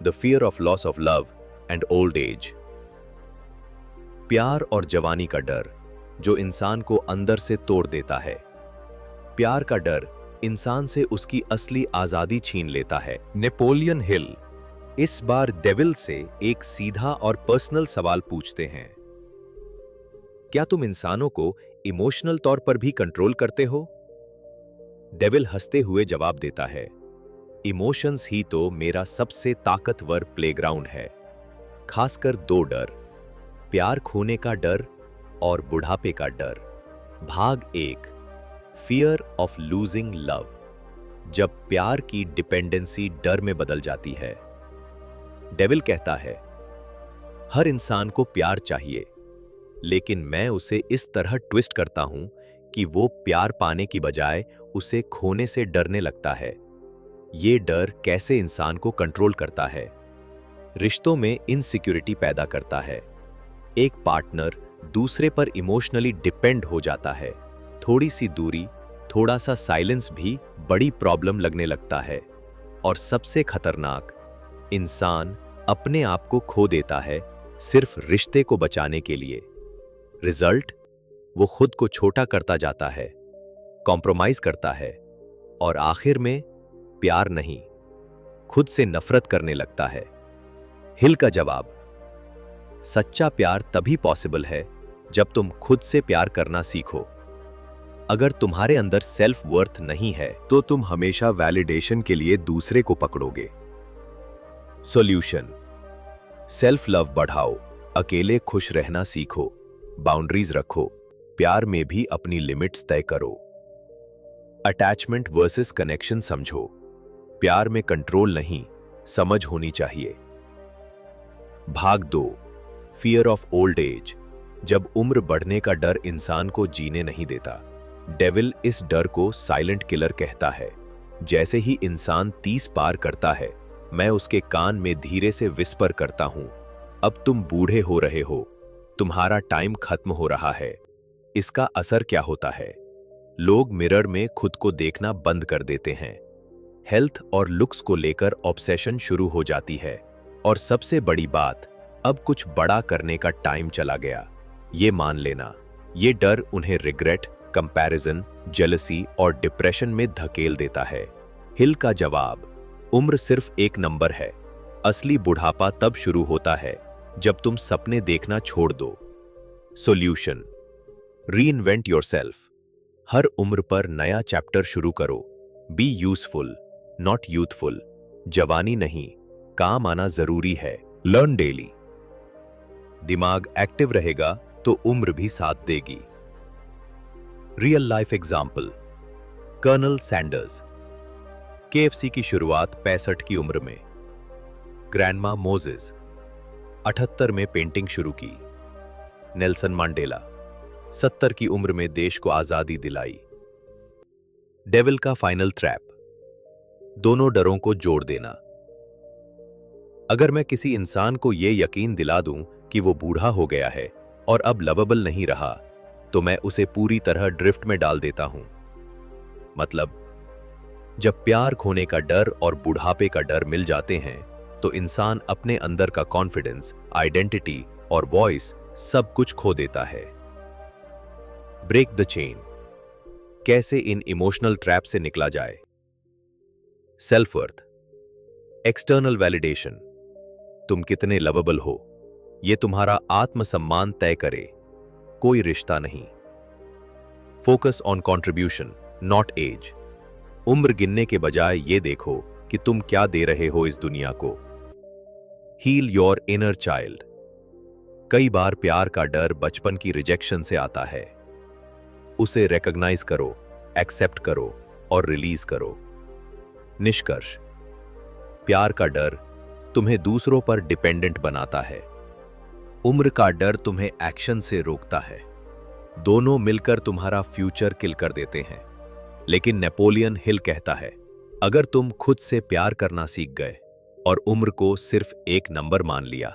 the fear of loss of love and old age. प्यार और जवानी का डर जो इंसान को अंदर से तोड़ देता है। प्यार का डर इंसान से उसकी असली आजादी छीन लेता है। नेपोलियन हिल इस बार डेविल से एक सीधा और पर्सनल सवाल पूछते हैं, क्या तुम इंसानों को इमोशनल तौर पर भी कंट्रोल करते हो? डेविल हंसते हुए जवाब देता है, इमोशंस ही तो मेरा सबसे ताकतवर प्लेग्राउंड है। खासकर 2 डर, प्यार खोने का डर और बुढ़ापे का डर। भाग 1, फियर ऑफ लूजिंग लव। जब प्यार की डिपेंडेंसी डर में बदल जाती है। डेविल कहता है, हर इंसान को प्यार चाहिए, लेकिन मैं उसे इस तरह ट्विस्ट करता हूं कि वो प्यार पाने की बजाय उसे खोने से डरने लगता है। ये डर कैसे इंसान को कंट्रोल करता है? रिश्तों में इनसिक्योरिटी पैदा करता है। एक पार्टनर दूसरे पर इमोशनली डिपेंड हो जाता है। थोड़ी सी दूरी, थोड़ा सा साइलेंस भी बड़ी प्रॉब्लम लगने लगता है। और सबसे खतरनाक, इंसान अपने आप को खो देता है सिर्फ रिश्ते को बचाने के लिए। रिजल्ट, वो खुद को छोटा करता जाता है, कॉम्प्रोमाइज करता है और आखिर में प्यार नहीं, खुद से नफरत करने लगता है। हिल का जवाब, सच्चा प्यार तभी पॉसिबल है जब तुम खुद से प्यार करना सीखो। अगर तुम्हारे अंदर सेल्फ वर्थ नहीं है तो तुम हमेशा वैलिडेशन के लिए दूसरे को पकड़ोगे। सॉल्यूशन, सेल्फ लव बढ़ाओ, अकेले खुश रहना सीखो, बाउंड्रीज रखो, प्यार में भी अपनी लिमिट्स तय करो। अटैचमेंट वर्सेस कनेक्शन समझो, प्यार में कंट्रोल नहीं, समझ होनी चाहिए। भाग 2, फियर ऑफ ओल्ड एज। जब उम्र बढ़ने का डर इंसान को जीने नहीं देता। डेविल इस डर को साइलेंट किलर कहता है। जैसे ही इंसान 30 पार करता है, मैं उसके कान में धीरे से विस्पर करता हूं, अब तुम बूढ़े हो रहे हो, तुम्हारा टाइम खत्म हो रहा है। इसका असर क्या होता है? लोग मिरर में खुद को देखना बंद कर देते हैं। हेल्थ और लुक्स को लेकर ऑब्सेशन शुरू हो जाती है। और सबसे बड़ी बात, अब कुछ बड़ा करने का टाइम चला गया। ये मान लेना, ये डर उन्हें रिग्रेट, कंपैरिजन, जेलसी और डिप्रेशन में धकेल देता है। हिल का जवाब, उम्र सिर्फ एक नंबर है। असली बुढ़ापा तब शुरू होता है जब तुम सपने देखना छोड़ दो। Solution, reinvent yourself. हर उम्र पर नया चैप्टर शुरू करो। Be useful, not youthful. जवानी नहीं, काम आना जरूरी है। Learn daily. दिमाग एक्टिव रहेगा तो उम्र भी साथ देगी। Real life example, Colonel Sanders. KFC की शुरुआत 65 की उम्र में। ग्रैंडमा मोजेस 78 में पेंटिंग शुरू की। नेल्सन मंडेला 70 की उम्र में देश को आजादी दिलाई। डेविल का फाइनल ट्रैप, दोनों डरों को जोड़ देना। अगर मैं किसी इंसान को यह यकीन दिला दूं कि वो बूढ़ा हो गया है और अब लवेबल नहीं रहा, तो मैं उसे पूरी तरह ड्रिफ्ट में डाल देता हूं। मतलब, जब प्यार खोने का डर और बुढ़ापे का डर मिल जाते हैं तो इंसान अपने अंदर का कॉन्फिडेंस, आइडेंटिटी और वॉइस सब कुछ खो देता है। Break the chain. कैसे इन इमोशनल ट्रैप से निकला जाए? Self worth, external validation. तुम कितने लवेबल हो, यह तुम्हारा आत्मसम्मान तय करे, कोई रिश्ता नहीं। Focus on contribution, not age. उम्र गिनने के बजाय ये देखो कि तुम क्या दे रहे हो इस दुनिया को। Heal your inner child. कई बार प्यार का डर बचपन की रिजेक्शन से आता है। उसे रिकॉग्नाइज करो, एक्सेप्ट करो और रिलीज करो। निष्कर्ष, प्यार का डर तुम्हें दूसरों पर डिपेंडेंट बनाता है। उम्र का डर तुम्हें एक्शन से रोकता है। दोनों मिलकर तुम्हारा फ्यूचर किल कर देते हैं। लेकिन नेपोलियन हिल कहता है, अगर तुम खुद से प्यार करना सीख गए और उम्र को सिर्फ एक नंबर मान लिया,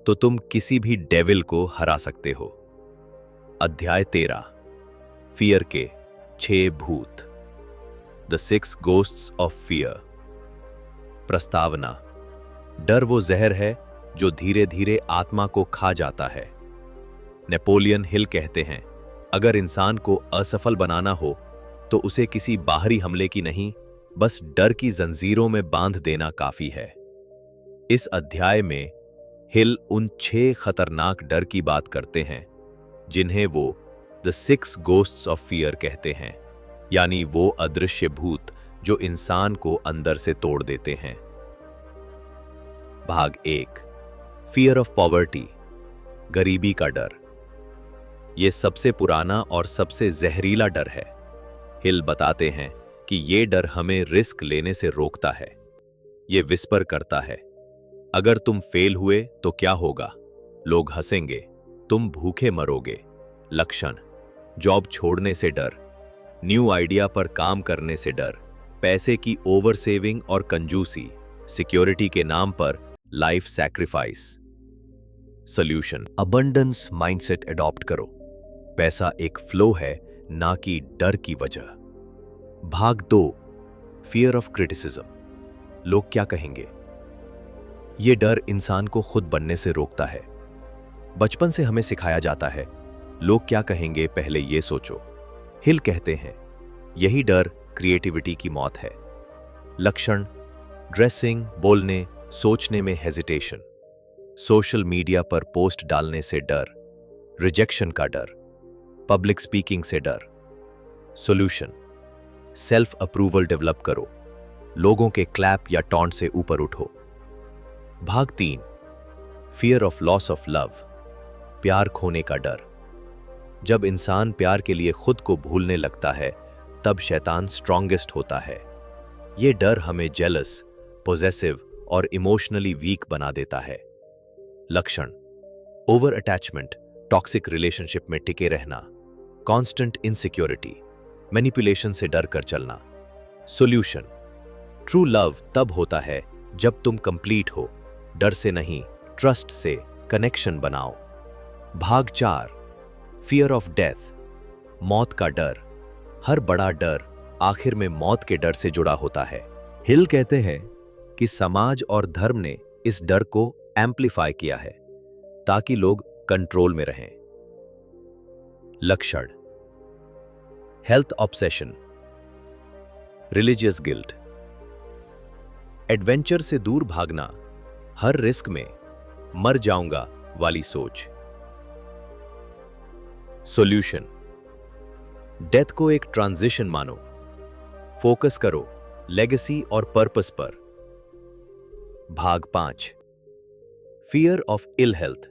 तो तुम किसी भी डेविल को हरा सकते हो। अध्याय 13, फियर के 6 भूत, द 6 घोस्ट्स ऑफ फियर। प्रस्तावना, डर वो जहर है जो धीरे धीरे आत्मा को खा जाता है। नेपोलियन हिल कहते हैं, अगर इंसान को असफल बनाना हो तो उसे किसी बाहरी हमले की नहीं, बस डर की जंजीरों में बांध देना काफी है। इस अध्याय में हिल उन 6 खतरनाक डर की बात करते हैं जिन्हें वो द 6 घोस्ट्स ऑफ फियर कहते हैं, यानी वो अदृश्य भूत जो इंसान को अंदर से तोड़ देते हैं। भाग 1, फियर ऑफ पॉवर्टी, गरीबी का डर। यह सबसे पुराना और सबसे जहरीला डर है। हिल बताते हैं कि यह डर हमें रिस्क लेने से रोकता है। यह विस्पर करता है, अगर तुम फेल हुए तो क्या होगा? लोग हंसेंगे, तुम भूखे मरोगे। लक्षण, जॉब छोड़ने से डर, न्यू आइडिया पर काम करने से डर, पैसे की ओवर सेविंग और कंजूसी, सिक्योरिटी के नाम पर life sacrifice. Solution, abundance mindset adopt करो। पैसा एक फ्लो है, ना कि डर की वजह। भाग 2, फियर ऑफ क्रिटिसिज्म, लोग क्या कहेंगे। यह डर इंसान को खुद बनने से रोकता है। बचपन से हमें सिखाया जाता है, लोग क्या कहेंगे पहले यह सोचो। हिल कहते हैं, यही डर क्रिएटिविटी की मौत है। लक्षण, ड्रेसिंग, बोलने, सोचने में हेजिटेशन, सोशल मीडिया पर पोस्ट डालने से डर, रिजेक्शन का डर, पब्लिक स्पीकिंग से डर। सॉल्यूशन, सेल्फ अप्रूवल डेवलप करो, लोगों के क्लैप या टॉन्ट से ऊपर उठो। भाग 3, fear of loss of love, प्यार खोने का डर। जब इंसान प्यार के लिए खुद को भूलने लगता है, तब शैतान स्ट्रॉन्गेस्ट होता है। यह डर हमें जेलस, पोजेसिव और इमोशनली वीक बना देता है। लक्षण, ओवर अटैचमेंट, टॉक्सिक रिलेशनशिप में टिके रहना, कांस्टेंट इनसिक्योरिटी, मैनिपुलेशन से डर कर चलना। सॉल्यूशन, ट्रू लव तब होता है जब तुम कंप्लीट हो, डर से नहीं, ट्रस्ट से कनेक्शन बनाओ। भाग 4, फियर ऑफ डेथ, मौत का डर। हर बड़ा डर आखिर में मौत के डर से जुड़ा होता है। हिल कहते हैं कि समाज और धर्म ने इस डर को एम्प्लीफाई किया है ताकि लोग कंट्रोल में रहें। लक्षण, health obsession, religious guilt, adventure से दूर भागना, हर रिस्क में मर जाऊंगा वाली सोच। सॉल्यूशन, डेथ को एक ट्रांजिशन मानो, फोकस करो लेगेसी और पर्पस पर। भाग 5, फियर ऑफ इल हेल्थ,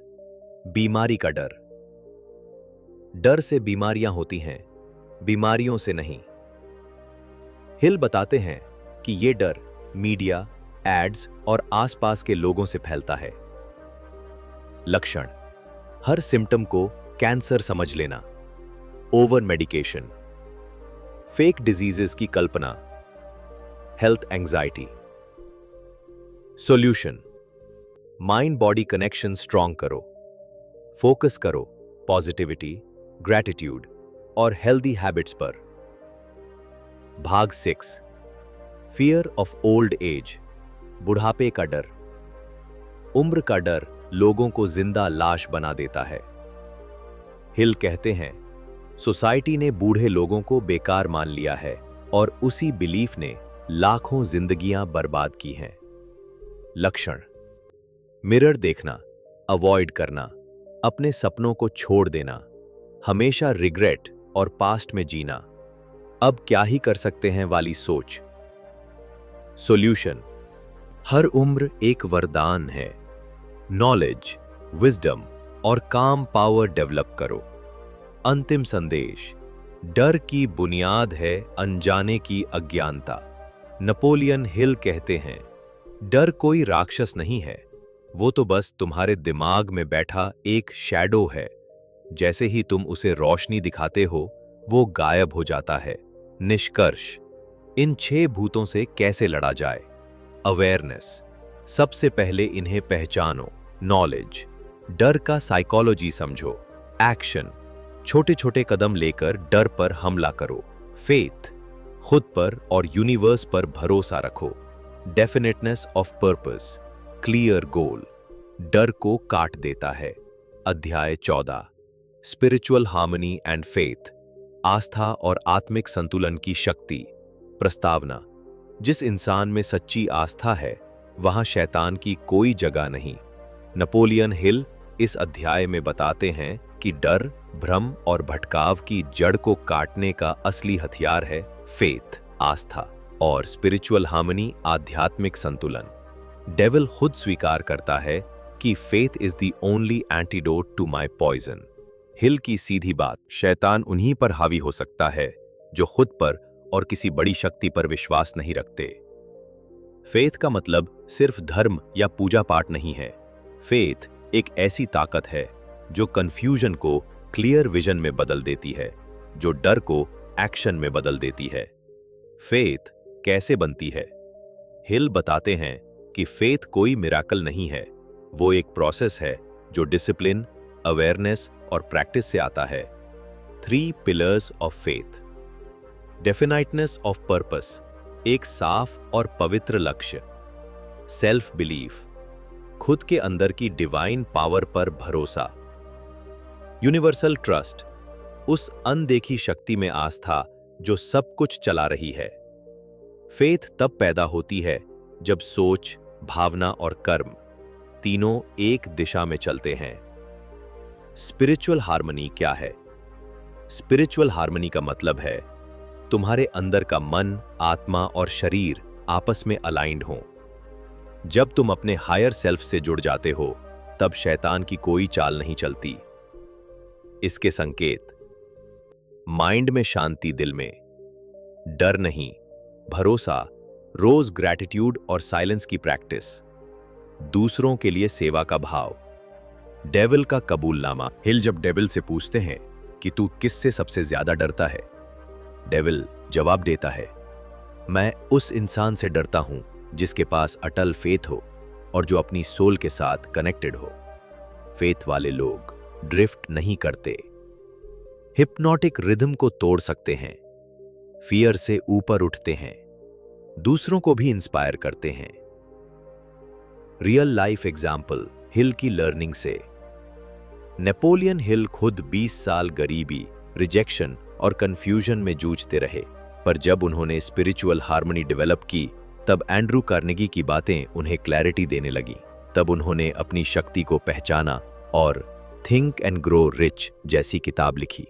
बीमारी का डर। डर से बीमारियां होती हैं, बीमारियों से नहीं। हिल बताते हैं कि ये डर मीडिया, एड्स और आसपास के लोगों से फैलता है। लक्षण: हर सिम्टम को कैंसर समझ लेना, ओवर मेडिकेशन, फेक डिजीजेस की कल्पना, health anxiety. Solution: mind body connection strong करो, फोकस करो पॉजिटिविटी, ग्रैटिट्यूड और हेल्दी हैबिट्स पर। भाग 6, फियर ऑफ ओल्ड एज, बुढ़ापे का डर। उम्र का डर लोगों को जिंदा लाश बना देता है। हिल कहते हैं, सोसाइटी ने बूढ़े लोगों को बेकार मान लिया है और उसी बिलीफ ने लाखों जिंदगियां बर्बाद की हैं। लक्षण: मिरर देखना, अवॉइड करना, अपने सपनों को छोड़ देना, हमेशा रिग्रेट और पास्ट में जीना, अब क्या ही कर सकते हैं वाली सोच। सॉल्यूशन: हर उम्र एक वरदान है, नॉलेज, विजडम और काम पावर डेवलप करो। अंतिम संदेश: डर की बुनियाद है अनजाने की अज्ञानता। नेपोलियन हिल कहते हैं, डर कोई राक्षस नहीं है, वो तो बस तुम्हारे दिमाग में बैठा एक शैडो है। जैसे ही तुम उसे रोशनी दिखाते हो, वो गायब हो जाता है। निष्कर्ष: इन 6 भूतों से कैसे लड़ा जाए? अवेयरनेस: सबसे पहले इन्हें पहचानो। नॉलेज: डर का साइकोलॉजी समझो। एक्शन: छोटे छोटे कदम लेकर डर पर हमला करो। फेथ: खुद पर और यूनिवर्स पर भरोसा रखो। Definiteness of purpose, clear goal, डर को काट देता है। अध्याय 14, स्पिरिचुअल हार्मनी एंड फेथ, आस्था और आत्मिक संतुलन की शक्ति। प्रस्तावना: जिस इंसान में सच्ची आस्था है, वहां शैतान की कोई जगह नहीं। नेपोलियन हिल इस अध्याय में बताते हैं कि डर, भ्रम और भटकाव की जड़ को काटने का असली हथियार है फेथ, आस्था, और स्पिरिचुअल हार्मनी, आध्यात्मिक संतुलन। डेविल खुद स्वीकार करता है कि faith is the only antidote to my poison. Hill की सीधी बात: शैतान उन्हीं पर हावी हो सकता है जो खुद पर और किसी बड़ी शक्ति पर विश्वास नहीं रखते। फेथ का मतलब सिर्फ धर्म या पूजा पाठ नहीं है। फेथ एक ऐसी ताकत है जो कंफ्यूजन को क्लियर विजन में बदल देती है, जो डर को एक्शन में बदल देती है। फेथ कैसे बनती है? हिल बताते हैं कि फेथ कोई मिराकल नहीं है, वो एक प्रोसेस है जो डिसिप्लिन, अवेयरनेस और प्रैक्टिस से आता है। 3 pillars of faith. Definiteness of purpose, एक साफ और पवित्र लक्ष्य। सेल्फ बिलीफ, खुद के अंदर की डिवाइन पावर पर भरोसा। यूनिवर्सल ट्रस्ट, उस अनदेखी शक्ति में आस्था जो सब कुछ चला रही है। फेथ तब पैदा होती है जब सोच, भावना और कर्म तीनों एक दिशा में चलते हैं। स्पिरिचुअल हार्मनी क्या है? स्पिरिचुअल हार्मनी का मतलब है तुम्हारे अंदर का मन, आत्मा और शरीर आपस में अलाइंड हों। जब तुम अपने हायर सेल्फ से जुड़ जाते हो, तब शैतान की कोई चाल नहीं चलती। इसके संकेत: माइंड में शांति, दिल में डर नहीं, भरोसा, रोज ग्रैटिट्यूड और साइलेंस की प्रैक्टिस, दूसरों के लिए सेवा का भाव, डेविल का कबूलनामा। हिल जब डेविल से पूछते हैं कि तू किससे सबसे ज्यादा डरता है, डेविल जवाब देता है, मैं उस इंसान से डरता हूं जिसके पास अटल फेथ हो और जो अपनी सोल के साथ कनेक्टेड हो। फेथ वाले लोग ड्रिफ्ट नहीं करते, हिप्नोटिक रिदम को तोड़ सकते हैं, फियर से ऊपर उठते हैं, दूसरों को भी इंस्पायर करते हैं। रियल लाइफ एग्जाम्पल हिल की लर्निंग से। नेपोलियन हिल खुद 20 साल गरीबी, रिजेक्शन और कंफ्यूजन में जूझते रहे, पर जब उन्होंने स्पिरिचुअल हार्मनी डेवलप की, तब एंड्रू कार्नेगी की बातें उन्हें क्लैरिटी देने लगी। तब उन्होंने अपनी शक्ति को पहचाना और थिंक एंड ग्रो रिच जैसी किताब लिखी।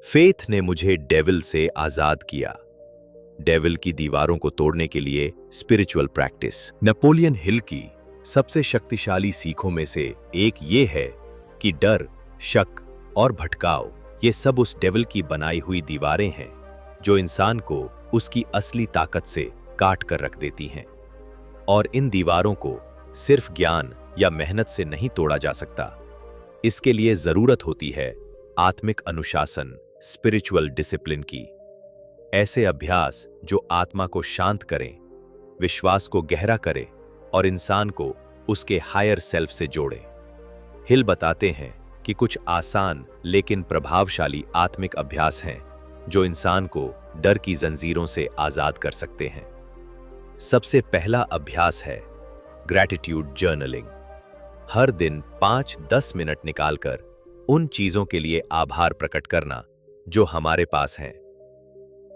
फेथ ने मुझे डेविल से आजाद किया। डेविल की दीवारों को तोड़ने के लिए स्पिरिचुअल प्रैक्टिस। नेपोलियन हिल की सबसे शक्तिशाली सीखों में से एक ये है कि डर, शक और भटकाव ये सब उस डेविल की बनाई हुई दीवारें हैं जो इंसान को उसकी असली ताकत से काट कर रख देती हैं। और इन दीवारों को सिर्फ ज्ञान या मेहनत से नहीं तोड़ा जा सकता। इसके लिए जरूरत होती है आत्मिक अनुशासन, स्पिरिचुअल डिसिप्लिन की। ऐसे अभ्यास जो आत्मा को शांत करें, विश्वास को गहरा करें और इंसान को उसके हायर सेल्फ से जोड़े। हिल बताते हैं कि कुछ आसान लेकिन प्रभावशाली आत्मिक अभ्यास हैं जो इंसान को डर की जंजीरों से आजाद कर सकते हैं। सबसे पहला अभ्यास है ग्रैटिट्यूड जर्नलिंग। हर दिन 5-10 मिनट निकालकर उन चीजों के लिए आभार प्रकट करना जो हमारे पास हैं।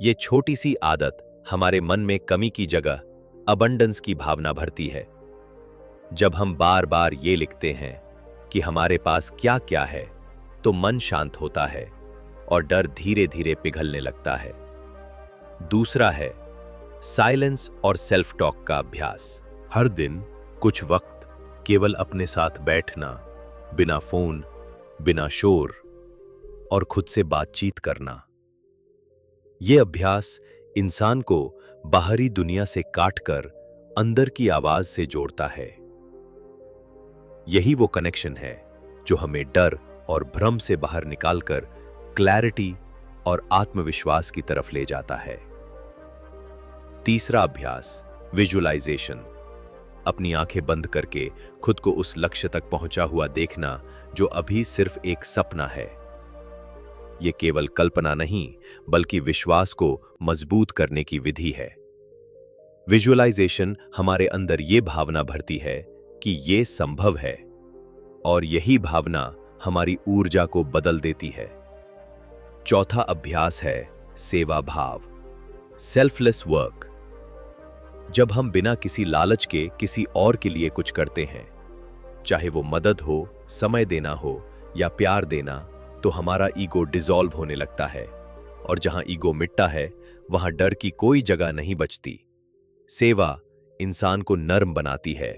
ये छोटी सी आदत हमारे मन में कमी की जगह अबंडेंस की भावना भरती है। जब हम बार बार ये लिखते हैं कि हमारे पास क्या क्या है, तो मन शांत होता है और डर धीरे धीरे पिघलने लगता है। दूसरा है साइलेंस और सेल्फ टॉक का अभ्यास। हर दिन कुछ वक्त केवल अपने साथ बैठना, बिना फोन, बिना शोर और खुद से बातचीत करना। यह अभ्यास इंसान को बाहरी दुनिया से काटकर अंदर की आवाज से जोड़ता है। यही वो कनेक्शन है जो हमें डर और भ्रम से बाहर निकालकर क्लैरिटी और आत्मविश्वास की तरफ ले जाता है। तीसरा अभ्यास विजुअलाइजेशन। अपनी आंखें बंद करके खुद को उस लक्ष्य तक पहुंचा हुआ देखना जो अभी सिर्फ एक सपना है। यह केवल कल्पना नहीं बल्कि विश्वास को मजबूत करने की विधि है। विजुअलाइजेशन हमारे अंदर ये भावना भरती है कि ये संभव है और यही भावना हमारी ऊर्जा को बदल देती है। चौथा अभ्यास है सेवा भाव, सेल्फलेस वर्क। जब हम बिना किसी लालच के किसी और के लिए कुछ करते हैं, चाहे वो मदद हो, समय देना हो या प्यार देना, तो हमारा ईगो डिसॉल्व होने लगता है और जहां ईगो मिटता है वहां डर की कोई जगह नहीं बचती। सेवा इंसान को नर्म बनाती है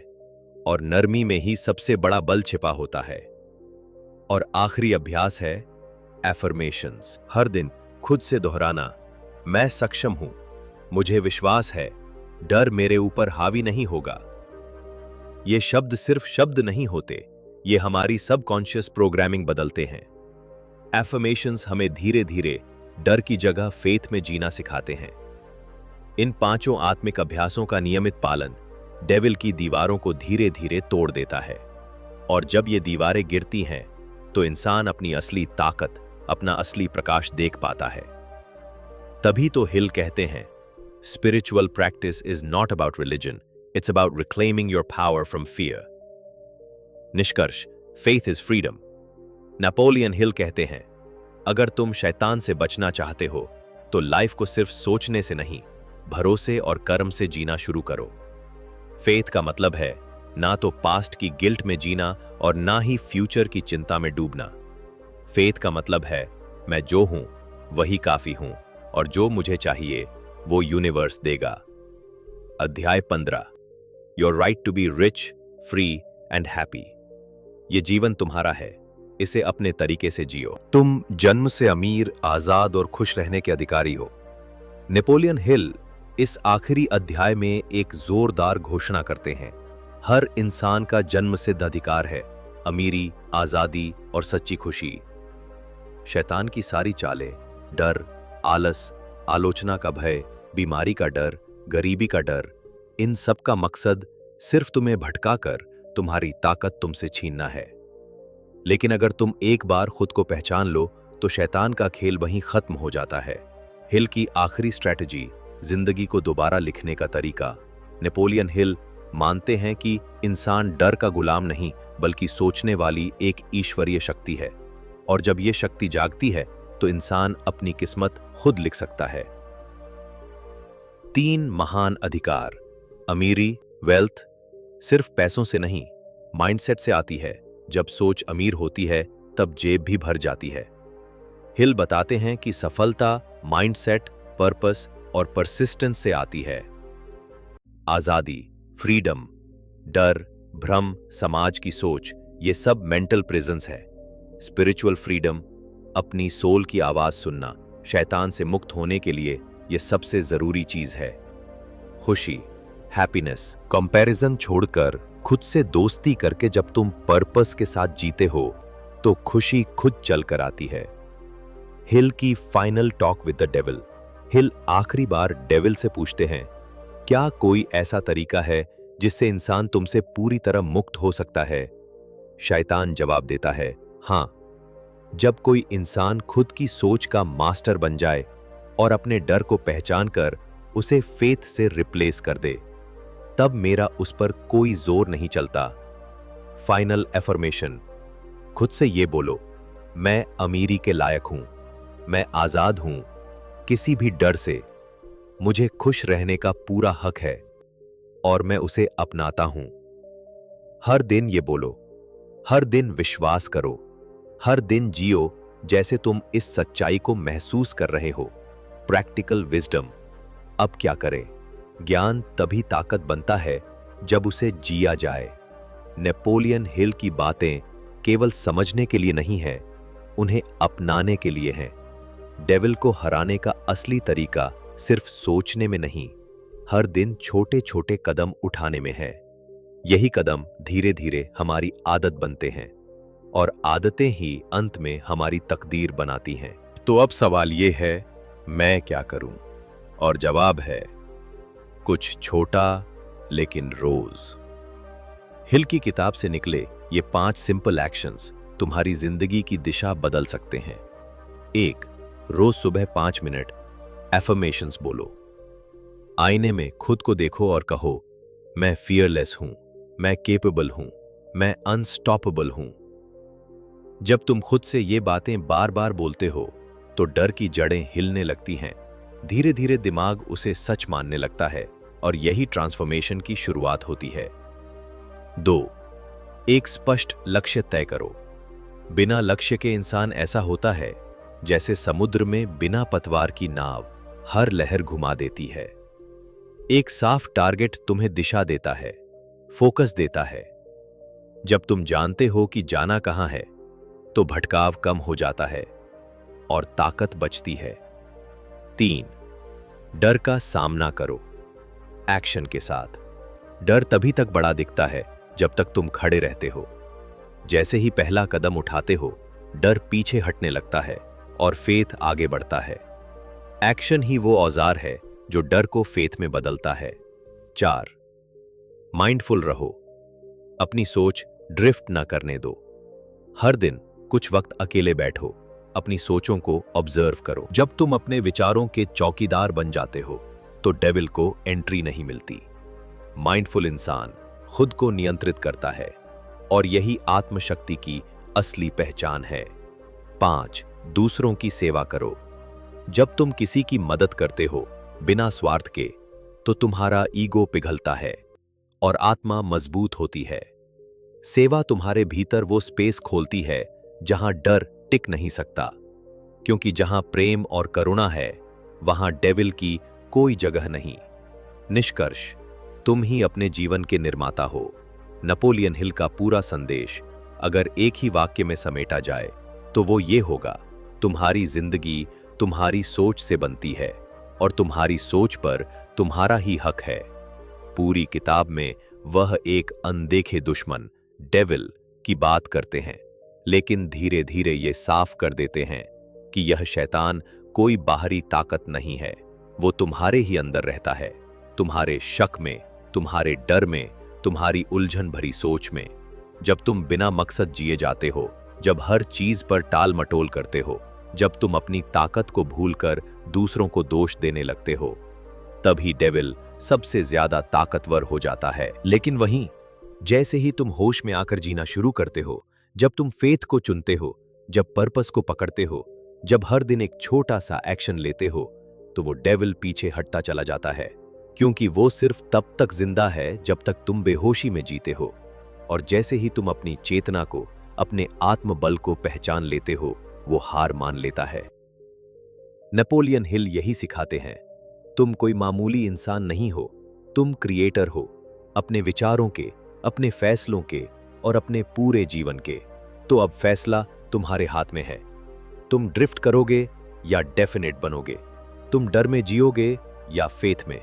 और नरमी में ही सबसे बड़ा बल छिपा होता है। और आखिरी अभ्यास है एफर्मेशंस। हर दिन खुद से दोहराना, मैं सक्षम हूं, मुझे विश्वास है, डर मेरे ऊपर हावी नहीं होगा। ये शब्द सिर्फ शब्द नहीं होते, ये हमारी सबकॉन्शियस प्रोग्रामिंग बदलते हैं। एफर्मेशंस हमें धीरे धीरे डर की जगह फेथ में जीना सिखाते हैं। इन पांचों आत्मिक अभ्यासों का नियमित पालन डेविल की दीवारों को धीरे धीरे तोड़ देता है। और जब ये दीवारें गिरती हैं तो इंसान अपनी असली ताकत, अपना असली प्रकाश देख पाता है। तभी तो हिल कहते हैं, spiritual practice is not about religion, it's about reclaiming your power from fear. निष्कर्ष, faith is freedom. Napoleon Hill कहते हैं, अगर तुम शैतान से बचना चाहते हो तो लाइफ को सिर्फ सोचने से नहीं, भरोसे और कर्म से जीना शुरू करो। फेथ का मतलब है ना तो पास्ट की गिल्ट में जीना और ना ही फ्यूचर की चिंता में डूबना। फेथ का मतलब है मैं जो हूं वही काफी हूं और जो मुझे चाहिए वो यूनिवर्स देगा। अध्याय 15, your right to be rich, free and happy. ये जीवन तुम्हारा है, इसे अपने तरीके से जियो। तुम जन्म से अमीर, आजाद और खुश रहने के अधिकारी हो। नेपोलियन हिल इस आखिरी अध्याय में एक जोरदार घोषणा करते हैं, हर इंसान का जन्मसिद्ध अधिकार है अमीरी, आजादी और सच्ची खुशी। शैतान की सारी चालें, डर, आलस, आलोचना का भय, बीमारी का डर, गरीबी का डर, इन सब का मकसद सिर्फ तुम्हें भटकाकर तुम्हारी ताकत तुमसे छीनना है। लेकिन अगर तुम एक बार खुद को पहचान लो तो शैतान का खेल वहीं खत्म हो जाता है। हिल की आखिरी स्ट्रैटेजी, जिंदगी को दोबारा लिखने का तरीका। नेपोलियन हिल मानते हैं कि इंसान डर का गुलाम नहीं बल्कि सोचने वाली एक ईश्वरीय शक्ति है, और जब यह शक्ति जागती है तो इंसान अपनी किस्मत खुद लिख सकता है। 3 महान अधिकार। अमीरी, वेल्थ, सिर्फ पैसों से नहीं, माइंडसेट से आती है। जब सोच अमीर होती है तब जेब भी भर जाती है। हिल बताते हैं कि सफलता माइंडसेट, पर्पस और परसिस्टेंस से आती है। आजादी, फ्रीडम, डर, भ्रम, समाज की सोच, ये सब मेंटल प्रिजन्स है। स्पिरिचुअल फ्रीडम, अपनी सोल की आवाज सुनना, शैतान से मुक्त होने के लिए ये सबसे जरूरी चीज है। खुशी, हैप्पीनेस, कंपैरिजन छोड़कर खुद से दोस्ती करके जब तुम पर्पस के साथ जीते हो तो खुशी खुद चल कर आती है। हिल की final talk with the devil. Hill आखिरी बार डेविल से पूछते हैं, क्या कोई ऐसा तरीका है जिससे इंसान तुमसे पूरी तरह मुक्त हो सकता है? शैतान जवाब देता है, हां, जब कोई इंसान खुद की सोच का मास्टर बन जाए और अपने डर को पहचान कर उसे फेथ से रिप्लेस कर दे, तब मेरा उस पर कोई जोर नहीं चलता। फाइनल एफर्मेशन, खुद से ये बोलो, मैं अमीरी के लायक हूं, मैं आजाद हूं किसी भी डर से, मुझे खुश रहने का पूरा हक है और मैं उसे अपनाता हूं। हर दिन ये बोलो, हर दिन विश्वास करो, हर दिन जियो जैसे तुम इस सच्चाई को महसूस कर रहे हो। Practical wisdom. अब क्या करें? ज्ञान तभी ताकत बनता है जब उसे जिया जाए। नेपोलियन हिल की बातें केवल समझने के लिए नहीं है, उन्हें अपनाने के लिए हैं। डेविल को हराने का असली तरीका सिर्फ सोचने में नहीं, हर दिन छोटे छोटे कदम उठाने में है। यही कदम धीरे धीरे हमारी आदत बनते हैं और आदतें ही अंत में हमारी तकदीर बनाती हैं। तो अब सवाल ये है, मैं क्या करूं? और जवाब है, कुछ छोटा लेकिन रोज। हिल की किताब से निकले ये 5 सिंपल एक्शंस तुम्हारी जिंदगी की दिशा बदल सकते हैं। 1. रोज सुबह 5 मिनट एफर्मेशंस बोलो। आईने में खुद को देखो और कहो, मैं फियरलेस हूं, मैं केपेबल हूं, मैं अनस्टॉपेबल हूं। जब तुम खुद से ये बातें बार बार बोलते हो तो डर की जड़ें हिलने लगती हैं। धीरे धीरे दिमाग उसे सच मानने लगता है और यही ट्रांसफॉर्मेशन की शुरुआत होती है। 2. एक स्पष्ट लक्ष्य तय करो। बिना लक्ष्य के इंसान ऐसा होता है जैसे समुद्र में बिना पतवार की नाव, हर लहर घुमा देती है। एक साफ टारगेट तुम्हें दिशा देता है, फोकस देता है। जब तुम जानते हो कि जाना कहां है तो भटकाव कम हो जाता है और ताकत बचती है। 3. डर का सामना करो एक्शन के साथ। डर तभी तक बड़ा दिखता है जब तक तुम खड़े रहते हो। जैसे ही पहला कदम उठाते हो, डर पीछे हटने लगता है और फेथ आगे बढ़ता है। एक्शन ही वो औजार है जो डर को फेथ में बदलता है। 4. माइंडफुल रहो, अपनी सोच ड्रिफ्ट ना करने दो। हर दिन कुछ वक्त अकेले बैठो, अपनी सोचों को ऑब्जर्व करो। जब तुम अपने विचारों के चौकीदार बन जाते हो तो डेविल को एंट्री नहीं मिलती। माइंडफुल इंसान खुद को नियंत्रित करता है और यही आत्मशक्ति की असली पहचान है। 5. दूसरों की सेवा करो। जब तुम किसी की मदद करते हो बिना स्वार्थ के तो तुम्हारा ईगो पिघलता है और आत्मा मजबूत होती है। सेवा तुम्हारे भीतर वो स्पेस खोलती है जहां डर टिक नहीं सकता, क्योंकि जहां प्रेम और करुणा है वहां डेविल की कोई जगह नहीं। निष्कर्ष, तुम ही अपने जीवन के निर्माता हो। नेपोलियन हिल का पूरा संदेश अगर एक ही वाक्य में समेटा जाए तो वो ये होगा, तुम्हारी जिंदगी तुम्हारी सोच से बनती है और तुम्हारी सोच पर तुम्हारा ही हक है। पूरी किताब में वह एक अनदेखे दुश्मन डेविल की बात करते हैं, लेकिन धीरे धीरे ये साफ कर देते हैं कि यह शैतान कोई बाहरी ताकत नहीं है, वो तुम्हारे ही अंदर रहता है, तुम्हारे शक में, तुम्हारे डर में, तुम्हारी उलझन भरी सोच में। जब तुम बिना मकसद जिए जाते हो, जब हर चीज पर टाल मटोल करते हो, जब तुम अपनी ताकत को भूलकर दूसरों को दोष देने लगते हो, तभी डेविल सबसे ज्यादा ताकतवर हो जाता है। लेकिन वहीं जैसे ही तुम होश में आकर जीना शुरू करते हो, जब तुम फेथ को चुनते हो, जब पर्पस को पकड़ते हो, जब हर दिन एक छोटा सा एक्शन लेते हो, तो वो डेविल पीछे हटता चला जाता है, क्योंकि वो सिर्फ तब तक जिंदा है जब तक तुम बेहोशी में जीते हो। और जैसे ही तुम अपनी चेतना को, अपने आत्मबल को पहचान लेते हो, वो हार मान लेता है। नेपोलियन हिल यही सिखाते हैं, तुम कोई मामूली इंसान नहीं हो, तुम क्रिएटर हो, अपने विचारों के, अपने फैसलों के और अपने पूरे जीवन के। तो अब फैसला तुम्हारे हाथ में है। तुम ड्रिफ्ट करोगे या डेफिनेट बनोगे? तुम डर में जियोगे या फेथ में?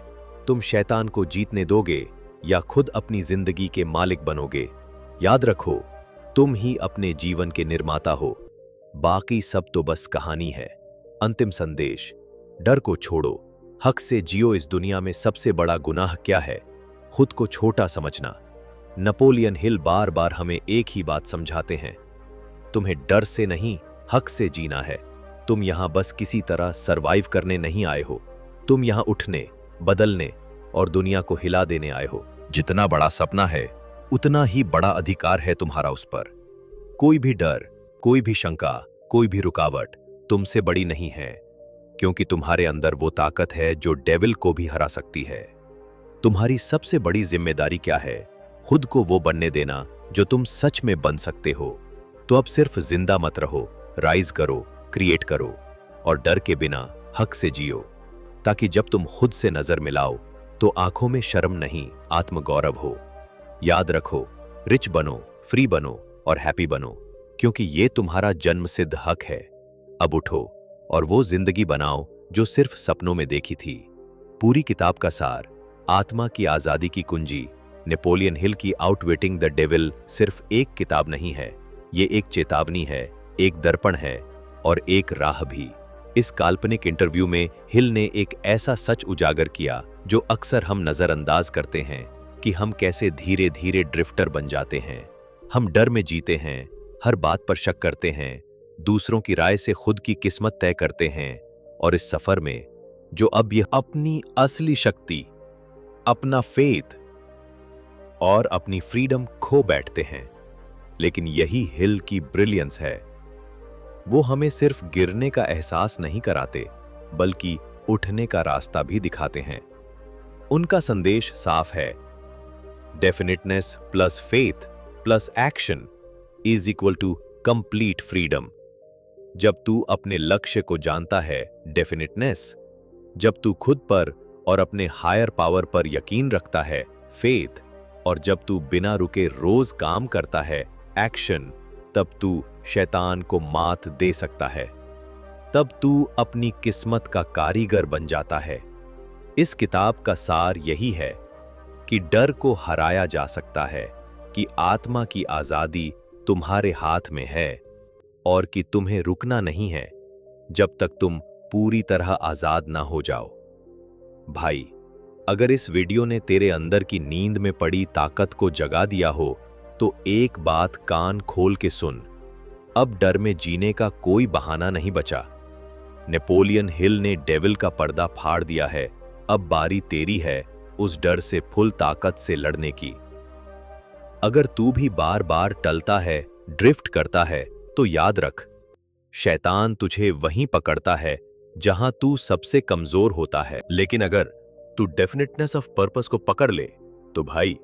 तुम शैतान को जीतने दोगे या खुद अपनी जिंदगी के मालिक बनोगे? याद रखो, तुम ही अपने जीवन के निर्माता हो, बाकी सब तो बस कहानी है। अंतिम संदेश, डर को छोड़ो, हक से जियो। इस दुनिया में सबसे बड़ा गुनाह क्या है? खुद को छोटा समझना। नेपोलियन हिल बार बार हमें एक ही बात समझाते हैं, तुम्हें डर से नहीं, हक से जीना है। तुम यहां बस किसी तरह सरवाइव करने नहीं आए हो, तुम यहां उठने, बदलने और दुनिया को हिला देने आए हो। जितना बड़ा सपना है, उतना ही बड़ा अधिकार है तुम्हारा उस पर। कोई भी डर, कोई भी शंका, कोई भी रुकावट तुमसे बड़ी नहीं है, क्योंकि तुम्हारे अंदर वो ताकत है जो डेविल को भी हरा सकती है। तुम्हारी सबसे बड़ी जिम्मेदारी क्या है? खुद को वो बनने देना जो तुम सच में बन सकते हो। तो अब सिर्फ जिंदा मत रहो, राइज करो, क्रिएट करो और डर के बिना हक से जियो, ताकि जब तुम खुद से नजर मिलाओ तो आंखों में शर्म नहीं, आत्मगौरव हो। याद रखो, रिच बनो, फ्री बनो और हैप्पी बनो, क्योंकि ये तुम्हारा जन्मसिद्ध हक है। अब उठो और वो जिंदगी बनाओ जो सिर्फ सपनों में देखी थी। पूरी किताब का सार, आत्मा की आजादी की कुंजी, नेपोलियन हिल की आउटविटिंग द डेविल सिर्फ एक किताब नहीं है, ये एक चेतावनी है, एक दर्पण है और एक राह भी। इस काल्पनिक इंटरव्यू में हिल ने एक ऐसा सच उजागर किया जो अक्सर हम नजरअंदाज करते हैं, कि हम कैसे धीरे धीरे ड्रिफ्टर बन जाते हैं। हम डर में जीते हैं, हर बात पर शक करते हैं, दूसरों की राय से खुद की किस्मत तय करते हैं और इस सफर में जो अब यह अपनी असली शक्ति, अपना फेथ और अपनी फ्रीडम खो बैठते हैं। लेकिन यही हिल की ब्रिलियंस है, वो हमें सिर्फ गिरने का एहसास नहीं कराते, बल्कि उठने का रास्ता भी दिखाते हैं। उनका संदेश साफ है, definiteness plus faith plus action is equal to complete freedom. जब तू अपने लक्ष्य को जानता है, डेफिनेटनेस। जब तू खुद पर और अपने हायर पावर पर यकीन रखता है, फेथ। और जब तू बिना रुके रोज काम करता है, एक्शन, तब तू शैतान को मात दे सकता है। तब तू अपनी किस्मत का कारीगर बन जाता है। इस किताब का सार यही है कि डर को हराया जा सकता है, कि आत्मा की आजादी तुम्हारे हाथ में है और कि तुम्हें रुकना नहीं है जब तक तुम पूरी तरह आजाद ना हो जाओ। भाई, अगर इस वीडियो ने तेरे अंदर की नींद में पड़ी ताकत को जगा दिया हो, तो एक बात कान खोल के सुन, अब डर में जीने का कोई बहाना नहीं बचा। नेपोलियन हिल ने डेविल का पर्दा फाड़ दिया है, अब बारी तेरी है उस डर से फुल ताकत से लड़ने की। अगर तू भी बार बार टलता है, ड्रिफ्ट करता है, तो याद रख, शैतान तुझे वहीं पकड़ता है जहां तू सबसे कमजोर होता है। लेकिन अगर तू डेफिनेटनेस ऑफ पर्पस को पकड़ ले, तो भाई,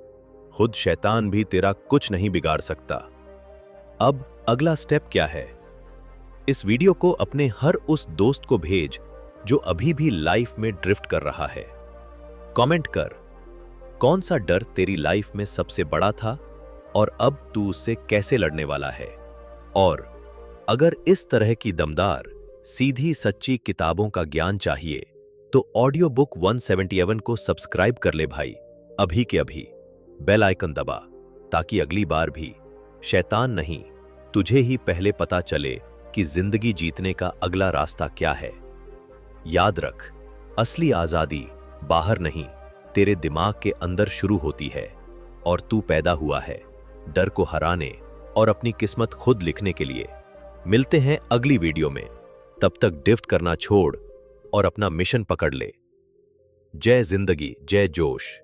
खुद शैतान भी तेरा कुछ नहीं बिगाड़ सकता। अब अगला स्टेप क्या है? इस वीडियो को अपने हर उस दोस्त को भेज जो अभी भी लाइफ में ड्रिफ्ट कर रहा है। कमेंट कर, कौन सा डर तेरी लाइफ में सबसे बड़ा था और अब तू उससे कैसे लड़ने वाला है। और अगर इस तरह की दमदार, सीधी सच्ची किताबों का ज्ञान चाहिए, तो ऑडियो बुक 171 को सब्सक्राइब कर ले भाई, अभी के अभी। बेल आइकन दबा, ताकि अगली बार भी शैतान नहीं, तुझे ही पहले पता चले कि जिंदगी जीतने का अगला रास्ता क्या है। याद रख, असली आजादी बाहर नहीं, तेरे दिमाग के अंदर शुरू होती है और तू पैदा हुआ है डर को हराने और अपनी किस्मत खुद लिखने के लिए। मिलते हैं अगली वीडियो में, तब तक ड्रिफ्ट करना छोड़ और अपना मिशन पकड़ ले। जय जिंदगी, जय जोश।